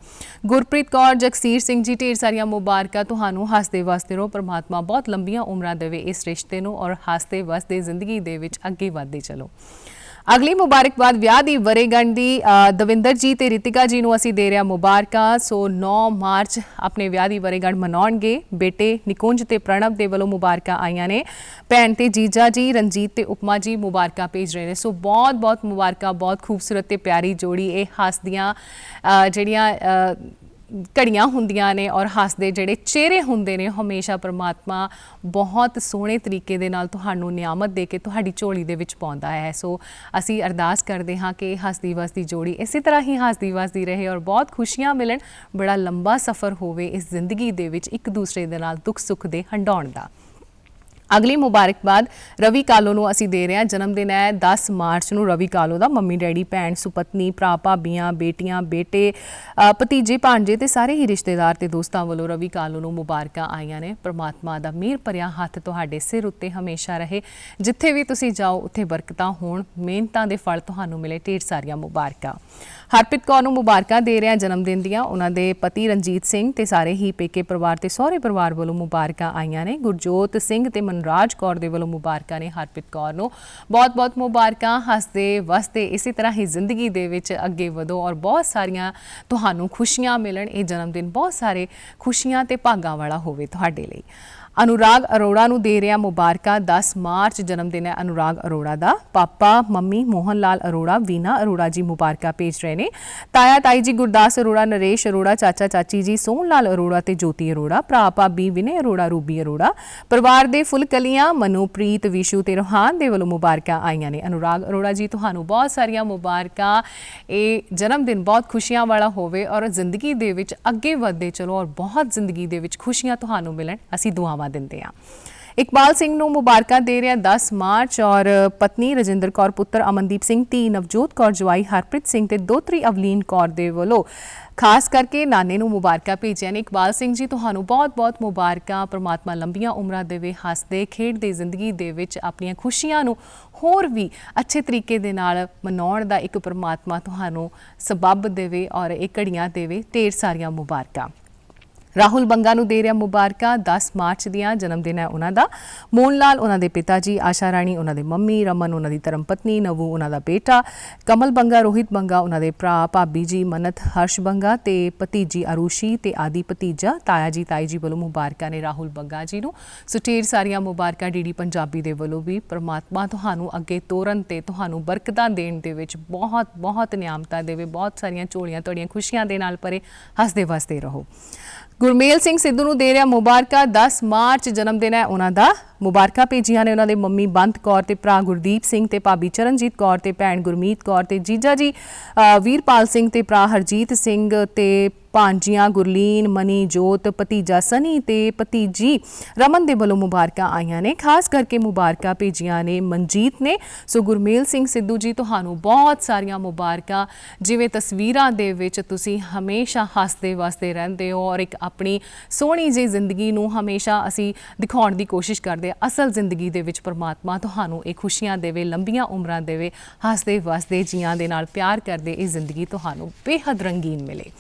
गुरप्रीत कौर, जगसीर सिंह जी ढेर सारियां मुबारकां तुहानूं। हसदे वसदे रहो, परमात्मा बहुत लंबियां उम्रां देवे इस रिश्ते नूं और हसदे वसदे जिंदगी दे विच अगे वधदे चलो। अगली मुबारकबाद विआह दी वरेगंढ दी दविंदर जी ते रितिका जी नूं असीं दे रहे मुबारकां। सो 9 मार्च अपने विआह दी वरेगंढ मनाउणगे। बेटे निकुंज ते प्रणव दे वलों मुबारकां आईयां ने। भैण ते जीजा जी, रंजीत ते उपमा जी मुबारकां भेज रहे ने। सो बहुत बहुत मुबारकां, बहुत खूबसूरत ते प्यारी जोड़ी ये हसदियां ਜਿਹੜੀਆਂ घड़ियां ਹੁੰਦੀਆਂ ने और हसदे ਜਿਹੜੇ चेहरे ਹੁੰਦੇ ਨੇ हमेशा परमात्मा बहुत सोहने तरीके ਦੇ ਨਾਲ ਤੁਹਾਨੂੰ ਨਿਆਮਤ ਦੇ ਕੇ ਤੁਹਾਡੀ ਝੋਲੀ ਦੇ ਵਿੱਚ ਪਾਉਂਦਾ ਹੈ। ਸੋ ਅਸੀਂ ਅਰਦਾਸ ਕਰਦੇ ਹਾਂ ਕਿ ਹਸਦੀ ਵਸਦੀ ਜੋੜੀ ਇਸੇ ਤਰ੍ਹਾਂ ਹੀ ਹਸਦੀ ਵਸਦੀ ਰਹੇ और बहुत खुशियां ਮਿਲਣ, ਬੜਾ ਲੰਬਾ ਸਫ਼ਰ ਹੋਵੇ ਇਸ ਜ਼ਿੰਦਗੀ ਦੇ ਵਿੱਚ ਇੱਕ ਦੂਸਰੇ ਦੇ ਨਾਲ ਦੁੱਖ ਸੁੱਖ ਦੇ ਹੰਡਾਉਣ ਦਾ। ਅਗਲੀ ਮੁਬਾਰਕਬਾਦ ਰਵੀ ਕਾਲੋ ਨੂੰ ਅਸੀਂ ਦੇ ਰਹੇ ਹਾਂ। ਜਨਮ ਦਿਨ ਹੈ 10 ਮਾਰਚ ਨੂੰ ਰਵੀ ਕਾਲੋ ਦਾ। ਮੰਮੀ ਡੈਡੀ ਭੈਣ ਸੁਪਤਨੀ ਭਰਾ ਭਾਬੀਆਂ ਬੇਟੀਆਂ ਬੇਟੇ ਭਤੀਜੇ ਭਾਂਜੇ ਤੇ ਸਾਰੇ ਹੀ ਰਿਸ਼ਤੇਦਾਰ ਤੇ ਦੋਸਤਾਂ ਵੱਲੋਂ ਰਵੀ ਕਾਲੋ ਨੂੰ ਮੁਬਾਰਕਾਂ ਆਈਆਂ ਨੇ। ਪ੍ਰਮਾਤਮਾ ਦਾ ਮਿਹਰ ਭਰਿਆ ਹੱਥ ਤੁਹਾਡੇ ਸਿਰ ਉੱਤੇ ਹਮੇਸ਼ਾ ਰਹੇ। ਜਿੱਥੇ ਵੀ ਤੁਸੀਂ ਜਾਓ ਉੱਥੇ ਬਰਕਤਾਂ ਹੋਣ, ਮਿਹਨਤਾਂ ਦੇ ਫਲ ਤੁਹਾਨੂੰ ਮਿਲੇ। ਢੇਰ ਸਾਰੀਆਂ ਮੁਬਾਰਕਾਂ। ਹਰਪ੍ਰੀਤ ਕੌਰ ਨੂੰ ਮੁਬਾਰਕਾਂ ਦੇ ਰਹੇ ਹਾਂ ਜਨਮ ਦਿਨ ਦੀਆਂ। ਉਹਨਾਂ ਦੇ ਪਤੀ ਰਣਜੀਤ ਸਿੰਘ ਤੇ ਸਾਰੇ ਹੀ ਪੇਕੇ ਪਰਿਵਾਰ ਤੇ ਸਹੁਰੇ ਪਰਿਵਾਰ ਵੱਲੋਂ ਮੁਬਾਰਕਾਂ ਆਈਆਂ ਨੇ। ਗੁਰਜੋਤ ਸਿੰਘ ਤੇ ਰਾਜ ਕੌਰ ਦੇ ਵੱਲੋਂ ਮੁਬਾਰਕਾਂ ਨੇ ਹਰਪ੍ਰੀਤ ਕੌਰ ਨੂੰ। ਬਹੁਤ-ਬਹੁਤ ਮੁਬਾਰਕਾਂ। ਹੱਸਦੇ ਵਸਦੇ ਇਸੇ ਤਰ੍ਹਾਂ ਹੀ ਜ਼ਿੰਦਗੀ ਦੇ ਵਿੱਚ ਅੱਗੇ ਵਧੋ ਔਰ ਬਹੁਤ ਸਾਰੀਆਂ ਤੁਹਾਨੂੰ ਖੁਸ਼ੀਆਂ ਮਿਲਣ। ਇਹ ਜਨਮ ਦਿਨ ਬਹੁਤ ਸਾਰੇ ਖੁਸ਼ੀਆਂ ਤੇ ਭਾਗਾਂ ਵਾਲਾ ਹੋਵੇ ਤੁਹਾਡੇ ਲਈ। ਅਨੁਰਾਗ ਅਰੋੜਾ ਨੂੰ ਦੇ ਰਿਹਾ ਮੁਬਾਰਕਾਂ। 10 ਮਾਰਚ ਜਨਮ ਦਿਨ ਹੈ ਅਨੁਰਾਗ ਅਰੋੜਾ ਦਾ। ਪਾਪਾ ਮੰਮੀ ਮੋਹਨ ਲਾਲ ਅਰੋੜਾ ਵੀਨਾ ਅਰੋੜਾ ਜੀ ਮੁਬਾਰਕਾਂ ਭੇਜ ਰਹੇ ਨੇ। ਤਾਇਆ ਤਾਈ ਜੀ ਗੁਰਦਾਸ ਅਰੋੜਾ ਨਰੇਸ਼ ਅਰੋੜਾ ਚਾਚਾ ਚਾਚੀ ਜੀ ਸੋਹਣ ਲਾਲ ਅਰੋੜਾ ਤੇ ਜੋਤੀ ਅਰੋੜਾ ਭਰਾ ਭਾਬੀ ਵਿਨੇ ਅਰੋੜਾ ਰੂਬੀ ਅਰੋੜਾ ਪਰਿਵਾਰ ਦੇ ਫੁੱਲਕਲੀਆਂ ਮਨੂਪ੍ਰੀਤ ਵਿਸ਼ੂ ਤੇ ਰੋਹਾਨ ਦੇ ਵੱਲੋਂ ਮੁਬਾਰਕਾਂ ਆਈਆਂ ਨੇ। ਅਨੁਰਾਗ ਅਰੋੜਾ ਜੀ ਤੁਹਾਨੂੰ ਬਹੁਤ ਸਾਰੀਆਂ ਮੁਬਾਰਕਾਂ। ਇਹ ਜਨਮ ਦਿਨ ਬਹੁਤ ਖੁਸ਼ੀਆਂ ਵਾਲਾ ਹੋਵੇ ਔਰ ਜ਼ਿੰਦਗੀ ਦੇ ਵਿੱਚ ਅੱਗੇ ਵਧਦੇ ਚਲੋ ਔਰ ਬਹੁਤ ਜ਼ਿੰਦਗੀ ਦੇ ਵਿੱਚ ਖੁਸ਼ੀਆਂ ਤੁਹਾਨੂੰ ਮਿਲਣ ਅਸੀਂ ਦੁਆਵਾਂ ਦਿੰਦੇ ਹਾਂ। ਇਕਬਾਲ ਸਿੰਘ ਨੂੰ ਮੁਬਾਰਕਾਂ ਦੇ ਰਿਹਾ 10 ਮਾਰਚ ਔਰ ਪਤਨੀ ਰਜਿੰਦਰ ਕੌਰ ਪੁੱਤਰ ਅਮਨਦੀਪ ਸਿੰਘ ਧੀ ਨਵਜੋਤ ਕੌਰ ਜਵਾਈ ਹਰਪ੍ਰੀਤ ਸਿੰਘ ਤੇ ਦੋਤਰੀ ਅਵਲੀਨ ਕੌਰ ਦੇ ਵੱਲੋਂ ਖਾਸ ਕਰਕੇ ਨਾਨੇ ਨੂੰ ਮੁਬਾਰਕਾਂ ਭੇਜੀਆਂ ਨੇ। ਇਕਬਾਲ ਸਿੰਘ ਜੀ ਤੁਹਾਨੂੰ ਬਹੁਤ-ਬਹੁਤ ਮੁਬਾਰਕਾਂ। ਪ੍ਰਮਾਤਮਾ ਲੰਬੀਆਂ ਉਮਰਾਂ ਦੇਵੇ। ਹੱਸਦੇ ਖੇਡਦੇ ਜ਼ਿੰਦਗੀ ਦੇ ਵਿੱਚ ਆਪਣੀਆਂ ਖੁਸ਼ੀਆਂ ਨੂੰ ਹੋਰ ਵੀ ਅੱਛੇ ਤਰੀਕੇ ਦੇ ਨਾਲ ਮਨਾਉਣ ਦਾ ਇੱਕ ਪ੍ਰਮਾਤਮਾ ਤੁਹਾਨੂੰ ਸਬੱਬ ਦੇਵੇ ਔਰ ਇਹ ਘੜੀਆਂ ਦੇਵੇ। ਢੇਰ ਸਾਰੀਆਂ ਮੁਬਾਰਕਾਂ। ਰਾਹੁਲ ਬੰਗਾ ਨੂੰ ਦੇ ਰਿਹਾ ਮੁਬਾਰਕਾਂ। 10 ਮਾਰਚ ਦੀਆਂ ਜਨਮ ਦਿਨ ਹੈ ਉਹਨਾਂ ਦਾ। ਮੋਹਨ ਲਾਲ ਉਹਨਾਂ ਦੇ ਪਿਤਾ ਜੀ, ਆਸ਼ਾ ਰਾਣੀ ਉਹਨਾਂ ਦੇ ਮੰਮੀ, ਰਮਨ ਉਹਨਾਂ ਦੀ ਧਰਮ ਪਤਨੀ, ਨਵੂ ਉਹਨਾਂ ਦਾ ਬੇਟਾ, ਕਮਲ ਬੰਗਾ ਰੋਹਿਤ ਬੰਗਾ ਉਹਨਾਂ ਦੇ ਭਰਾ ਭਾਬੀ ਜੀ, ਮਨਤ ਹਰਸ਼ ਬੰਗਾ ਤੇ ਭਤੀਜੀ ਅਰੂਸ਼ੀ ਤੇ ਆਦੀ ਭਤੀਜਾ ਤਾਇਆ ਜੀ ਤਾਈ ਜੀ ਵੱਲੋਂ ਮੁਬਾਰਕਾਂ ਨੇ ਰਾਹੁਲ ਬੰਗਾ ਜੀ ਨੂੰ। ਸੋ ਢੇਰ ਸਾਰੀਆਂ ਮੁਬਾਰਕਾਂ ਡੀਡੀ ਪੰਜਾਬੀ ਦੇ ਵੱਲੋਂ ਵੀ। ਪ੍ਰਮਾਤਮਾ ਤੁਹਾਨੂੰ ਅੱਗੇ ਤੋਰਨ ਤੇ ਤੁਹਾਨੂੰ ਬਰਕਤਾਂ ਦੇਣ ਦੇ ਵਿੱਚ ਬਹੁਤ ਬਹੁਤ ਨਿਆਮਤਾਂ ਦੇਵੇ। ਬਹੁਤ ਸਾਰੀਆਂ ਝੋਲੀਆਂ ਤੁਹਾਡੀਆਂ ਖੁਸ਼ੀਆਂ ਦੇ ਨਾਲ ਭਰੇ। ਹੱਸਦੇ ਵਸਦੇ ਰਹੋ। ਗੁਰਮੇਲ ਸਿੰਘ ਸਿੱਧੂ ਨੂੰ ਦੇ ਰਿਹਾ ਮੁਬਾਰਕਾਂ। 10 ਮਾਰਚ ਜਨਮ ਦਿਨ ਹੈ ਉਹਨਾਂ ਦਾ। ਮੁਬਾਰਕਾਂ ਭੇਜੀਆਂ ਨੇ ਉਹਨਾਂ ਦੇ ਮੰਮੀ ਬੰਤ ਕੌਰ ਤੇ ਭਰਾ ਗੁਰਦੀਪ ਸਿੰਘ ਤੇ ਭਾਬੀ ਚਰਨਜੀਤ ਕੌਰ ਤੇ ਭੈਣ ਗੁਰਮੀਤ ਕੌਰ ਤੇ ਜੀਜਾ ਜੀ ਵੀਰਪਾਲ ਸਿੰਘ ਤੇ ਭਰਾ ਹਰਜੀਤ ਸਿੰਘ ਤੇ ਭਾਂਜੀਆਂ ਗੁਰਲੀਨ ਮਨੀ ਜੋਤ ਭਤੀਜਾ ਸਨੀ ਤੇ ਭਤੀਜੀ ਰਮਨ ਦੇ ਵੱਲੋਂ ਮੁਬਾਰਕਾਂ ਆਈਆਂ ਨੇ। ਖਾਸ ਕਰਕੇ ਮੁਬਾਰਕਾਂ ਭੇਜੀਆਂ ਨੇ ਮਨਜੀਤ ਨੇ। ਸੋ ਗੁਰਮੇਲ ਸਿੰਘ ਸਿੱਧੂ ਜੀ ਤੁਹਾਨੂੰ ਬਹੁਤ ਸਾਰੀਆਂ ਮੁਬਾਰਕਾਂ। ਜਿਵੇਂ ਤਸਵੀਰਾਂ ਦੇ ਵਿੱਚ ਤੁਸੀਂ ਹਮੇਸ਼ਾ ਹੱਸਦੇ ਵਸਦੇ ਰਹਿੰਦੇ ਹੋ ਔਰ ਇੱਕ ਆਪਣੀ ਸੋਹਣੀ ਜਿਹੀ ਜ਼ਿੰਦਗੀ ਨੂੰ ਹਮੇਸ਼ਾ ਅਸੀਂ ਦਿਖਾਉਣ ਦੀ ਕੋਸ਼ਿਸ਼ ਕਰਦੇ ਹਾਂ। ਅਸਲ ਜ਼ਿੰਦਗੀ ਦੇ ਵਿੱਚ ਪਰਮਾਤਮਾ ਤੁਹਾਨੂੰ ਇਹ ਖੁਸ਼ੀਆਂ ਦੇਵੇ, ਲੰਬੀਆਂ ਉਮਰਾਂ ਦੇਵੇ। ਹੱਸਦੇ ਵਸਦੇ ਜੀਆਂ ਦੇ ਨਾਲ ਪਿਆਰ ਕਰਦੇ ਇਹ ਜ਼ਿੰਦਗੀ ਤੁਹਾਨੂੰ ਬੇਹੱਦ ਰੰਗੀਨ ਮਿਲੇ।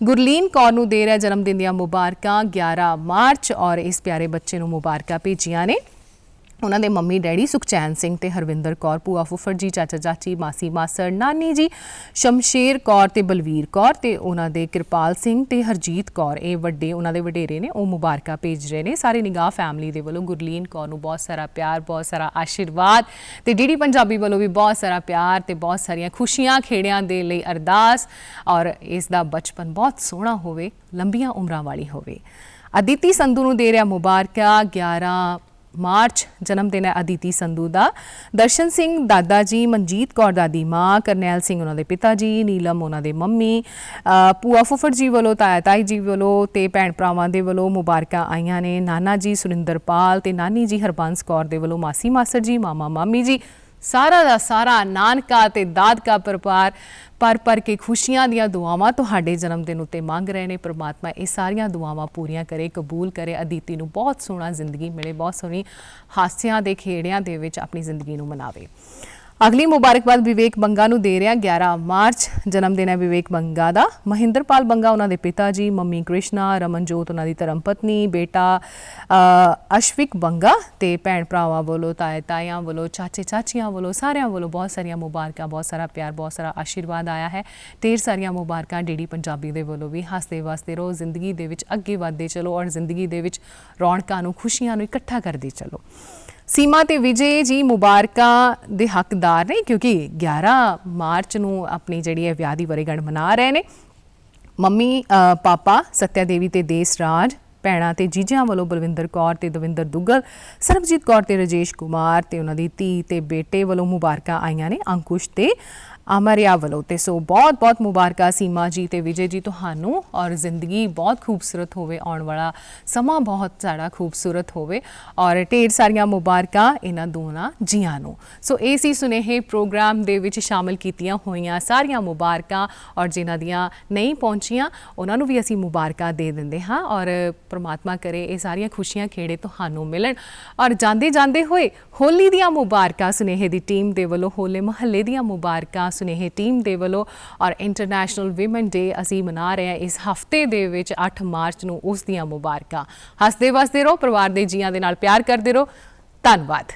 ਗੁਰਲੀਨ ਕੌਰ ਨੂੰ ਦੇ ਰਿਹਾ ਜਨਮ ਦਿਨ ਦੀਆਂ ਮੁਬਾਰਕਾਂ। 11 ਮਾਰਚ ਔਰ ਇਸ ਪਿਆਰੇ ਬੱਚੇ ਨੂੰ ਮੁਬਾਰਕਾਂ ਭੇਜੀਆਂ ਨੇ ਉਹਨਾਂ ਦੇ ਮੰਮੀ ਡੈਡੀ ਸੁਖਚੈਨ ਸਿੰਘ ਤੇ ਹਰਵਿੰਦਰ ਕੌਰ, ਭੂਆ ਫੁੱਫੜ ਜੀ, ਚਾਚਾ ਚਾਚੀ, ਮਾਸੀ ਮਾਸੜ, ਨਾਨੀ ਜੀ, ਸ਼ਮਸ਼ੇਰ ਕੌਰ ਤੇ ਬਲਵੀਰ ਕੌਰ ਤੇ ਉਹਨਾਂ ਦੇ ਕਿਰਪਾਲ ਸਿੰਘ ਤੇ ਹਰਜੀਤ ਕੌਰ। ਇਹ ਵੱਡੇ ਉਹਨਾਂ ਦੇ ਵਡੇਰੇ ਨੇ, ਉਹ ਮੁਬਾਰਕਾਂ ਭੇਜ ਰਹੇ ਨੇ। ਸਾਰੇ ਨਿਗਾਹ ਫੈਮਿਲੀ ਦੇ ਵੱਲੋਂ ਗੁਰਲੀਨ ਕੌਰ ਨੂੰ ਬਹੁਤ ਸਾਰਾ ਪਿਆਰ, ਬਹੁਤ ਸਾਰਾ ਆਸ਼ੀਰਵਾਦ ਤੇ ਡੀਡੀ ਪੰਜਾਬੀ ਵੱਲੋਂ ਵੀ ਬਹੁਤ ਸਾਰਾ ਪਿਆਰ ਤੇ ਬਹੁਤ ਸਾਰੀਆਂ ਖੁਸ਼ੀਆਂ ਖੇੜਿਆਂ ਦੇ ਲਈ ਅਰਦਾਸ ਔਰ ਇਸ ਦਾ ਬਚਪਨ ਬਹੁਤ ਸੋਹਣਾ ਹੋਵੇ, ਲੰਬੀਆਂ ਉਮਰਾਂ ਵਾਲੀ ਹੋਵੇ। ਅਦਿਤੀ ਸੰਧੂ ਨੂੰ ਦੇ ਰਿਹਾ ਮੁਬਾਰਕਾਂ। 11 ਮਾਰਚ ਜਨਮ ਦਿਨ ਹੈ ਅਦਿਤੀ ਸੰਧੂ ਦਾ। ਦਰਸ਼ਨ ਸਿੰਘ ਦਾਦਾ ਜੀ, ਮਨਜੀਤ ਕੌਰ ਦਾਦੀ ਮਾਂ, ਕਰਨੈਲ ਸਿੰਘ ਉਹਨਾਂ ਦੇ ਪਿਤਾ ਜੀ, ਨੀਲਮ ਉਹਨਾਂ ਦੇ ਮੰਮੀ, ਭੂਆ ਫੁੱਫੜ ਜੀ ਵੱਲੋਂ, ਤਾਇਆ ਤਾਈ ਜੀ ਵੱਲੋਂ ਤੇ ਭੈਣ ਭਰਾਵਾਂ ਦੇ ਵੱਲੋਂ ਮੁਬਾਰਕਾਂ ਆਈਆਂ ਨੇ। ਨਾਨਾ ਜੀ ਸੁਰਿੰਦਰਪਾਲ ਤੇ ਨਾਨੀ ਜੀ ਹਰਬੰਸ ਕੌਰ ਦੇ ਵੱਲੋਂ, ਮਾਸੀ ਮਾਸੜ ਜੀ, ਮਾਮਾ ਮਾਮੀ ਜੀ, ਸਾਰਾ ਦਾ ਸਾਰਾ ਨਾਨਕਾ ਤੇ ਦਾਦਕਾ ਪਰਿਵਾਰ ਪਰ ਕੇ ਖੁਸ਼ੀਆਂ ਦੀਆਂ ਦੁਆਵਾਂ ਤੁਹਾਡੇ ਜਨਮ ਦਿਨ ਉੱਤੇ ਮੰਗ ਰਹੇ ਨੇ। ਪ੍ਰਮਾਤਮਾ ਇਹ ਸਾਰੀਆਂ ਦੁਆਵਾਂ ਪੂਰੀਆਂ ਕਰੇ, ਕਬੂਲ ਕਰੇ। ਅਦਿਤੀ ਨੂੰ ਬਹੁਤ ਸੋਹਣਾ ਜ਼ਿੰਦਗੀ ਮਿਲੇ, ਬਹੁਤ ਸੋਹਣੀ ਹਾਸਿਆਂ ਦੇ ਖੇੜਿਆਂ ਦੇ ਵਿੱਚ ਆਪਣੀ ਜ਼ਿੰਦਗੀ ਨੂੰ ਮਨਾਵੇ। ਅਗਲੀ ਮੁਬਾਰਕਬਾਦ ਵਿਵੇਕ ਬੰਗਾ ਨੂੰ ਦੇ ਰਿਹਾ। 11 ਮਾਰਚ ਜਨਮ ਦਿਨ ਹੈ ਵਿਵੇਕ ਬੰਗਾ ਦਾ। ਮਹਿੰਦਰਪਾਲ ਬੰਗਾ ਉਹਨਾਂ ਦੇ ਪਿਤਾ ਜੀ, ਮੰਮੀ ਕ੍ਰਿਸ਼ਨਾ, ਰਮਨਜੋਤ ਉਹਨਾਂ ਦੀ ਧਰਮ ਪਤਨੀ, ਬੇਟਾ ਅਸ਼ਵਿਕ ਬੰਗਾ ਤੇ ਭੈਣ ਭਰਾਵਾਂ ਵੱਲੋਂ, ਤਾਏ ਤਾਇਆਂ ਵੱਲੋਂ, ਚਾਚੇ ਚਾਚੀਆਂ ਵੱਲੋਂ, ਸਾਰਿਆਂ ਵੱਲੋਂ ਬਹੁਤ ਸਾਰੀਆਂ ਮੁਬਾਰਕਾਂ, ਬਹੁਤ ਸਾਰਾ ਪਿਆਰ, ਬਹੁਤ ਸਾਰਾ ਆਸ਼ੀਰਵਾਦ ਆਇਆ ਹੈ। ਢੇਰ ਸਾਰੀਆਂ ਮੁਬਾਰਕਾਂ ਡੀਡੀ ਪੰਜਾਬੀ ਦੇ ਵੱਲੋਂ ਵੀ। ਹੱਸਦੇ ਵਸਦੇ ਰਹੋ, ਜ਼ਿੰਦਗੀ ਦੇ ਵਿੱਚ ਅੱਗੇ ਵਧਦੇ ਚਲੋ ਔਰ ਜ਼ਿੰਦਗੀ ਦੇ ਵਿੱਚ ਰੌਣਕਾਂ ਨੂੰ, ਖੁਸ਼ੀਆਂ ਨੂੰ ਇਕੱਠਾ ਕਰਦੇ ਚਲੋ। ਸੀਮਾ ਤੇ ਵਿਜੇ ਜੀ ਮੁਬਾਰਕਾਂ ਦੇ ਹੱਕਦਾਰ ਨੇ ਕਿਉਂਕਿ 11 ਮਾਰਚ ਨੂੰ ਆਪਣੀ ਜਿਹੜੀ ਹੈ ਵਿਆਹ ਦੀ ਵਰ੍ਹੇਗੰਢ ਮਨਾ ਰਹੇ ਨੇ। ਮੰਮੀ ਪਾਪਾ ਸਤਿਆ ਦੇਵੀ ਤੇ ਦੇਸ ਰਾਜ, ਭੈਣਾਂ ਤੇ ਜੀਜਿਆਂ ਵੱਲੋਂ ਬਲਵਿੰਦਰ ਕੌਰ ਤੇ ਦਵਿੰਦਰ ਦੁੱਗਲ, ਸਰਬਜੀਤ ਕੌਰ ਤੇ ਰਜੇਸ਼ ਕੁਮਾਰ ਤੇ ਉਹਨਾਂ ਦੀ ਧੀ ਤੇ ਬੇਟੇ ਵੱਲੋਂ ਮੁਬਾਰਕਾਂ ਆਈਆਂ ਨੇ। ਅੰਕੁਸ਼ ਤੇ ਅਮਰਿਆ ਵੱਲੋਂ। ਤੇ ਸੋ ਬਹੁਤ ਬਹੁਤ ਮੁਬਾਰਕਾਂ ਸੀਮਾ ਜੀ ਤੇ ਵਿਜੇ ਜੀ ਤੁਹਾਨੂੰ, ਔਰ ਜ਼ਿੰਦਗੀ ਬਹੁਤ ਖੂਬਸੂਰਤ ਹੋਵੇ, ਆਉਣ ਵਾਲਾ ਸਮਾਂ ਬਹੁਤ ਸਾਡਾ ਖੂਬਸੂਰਤ ਹੋਵੇ, ਔਰ ਢੇਰ ਸਾਰੀਆਂ ਮੁਬਾਰਕਾਂ ਇਹਨਾਂ ਦੋਨਾਂ ਜੀਆਂ ਨੂੰ। ਸੋ ਇਹ ਸੀ ਸੁਨੇਹੇ ਪ੍ਰੋਗਰਾਮ ਦੇ ਵਿੱਚ ਸ਼ਾਮਲ ਕੀਤੀਆਂ ਹੋਈਆਂ ਸਾਰੀਆਂ ਮੁਬਾਰਕਾਂ, ਔਰ ਜਿਨ੍ਹਾਂ ਦੀਆਂ ਨਹੀਂ ਪਹੁੰਚੀਆਂ ਉਹਨਾਂ ਨੂੰ ਵੀ ਅਸੀਂ ਮੁਬਾਰਕਾਂ ਦੇ ਦਿੰਦੇ ਹਾਂ, ਔਰ ਪ੍ਰਮਾਤਮਾ ਕਰੇ ਇਹ ਸਾਰੀਆਂ ਖੁਸ਼ੀਆਂ ਖੇੜੇ ਤੁਹਾਨੂੰ ਮਿਲਣ। ਔਰ ਜਾਂਦੇ ਜਾਂਦੇ ਹੋਏ ਹੋਲੀ ਦੀਆਂ ਮੁਬਾਰਕਾਂ ਸੁਨੇਹੇ ਦੀ ਟੀਮ ਦੇ ਵੱਲੋਂ, ਹੋਲੇ ਮਹੱਲੇ ਦੀਆਂ ਮੁਬਾਰਕਾਂ ਸੁਨੇਹੇ ਟੀਮ ਦੇ ਵੱਲੋਂ, ਔਰ ਇੰਟਰਨੈਸ਼ਨਲ ਵਿਮਨ ਡੇ ਅਸੀਂ ਮਨਾ ਰਹੇ ਹਾਂ ਇਸ ਹਫਤੇ ਦੇ ਵਿੱਚ 8 ਮਾਰਚ ਨੂੰ, ਉਸ ਦੀਆਂ ਮੁਬਾਰਕਾਂ। ਹੱਸਦੇ ਵਸਦੇ ਰਹੋ, ਪਰਿਵਾਰ ਦੇ ਜੀਆਂ ਦੇ ਨਾਲ ਪਿਆਰ ਕਰਦੇ ਰਹੋ। ਧੰਨਵਾਦ।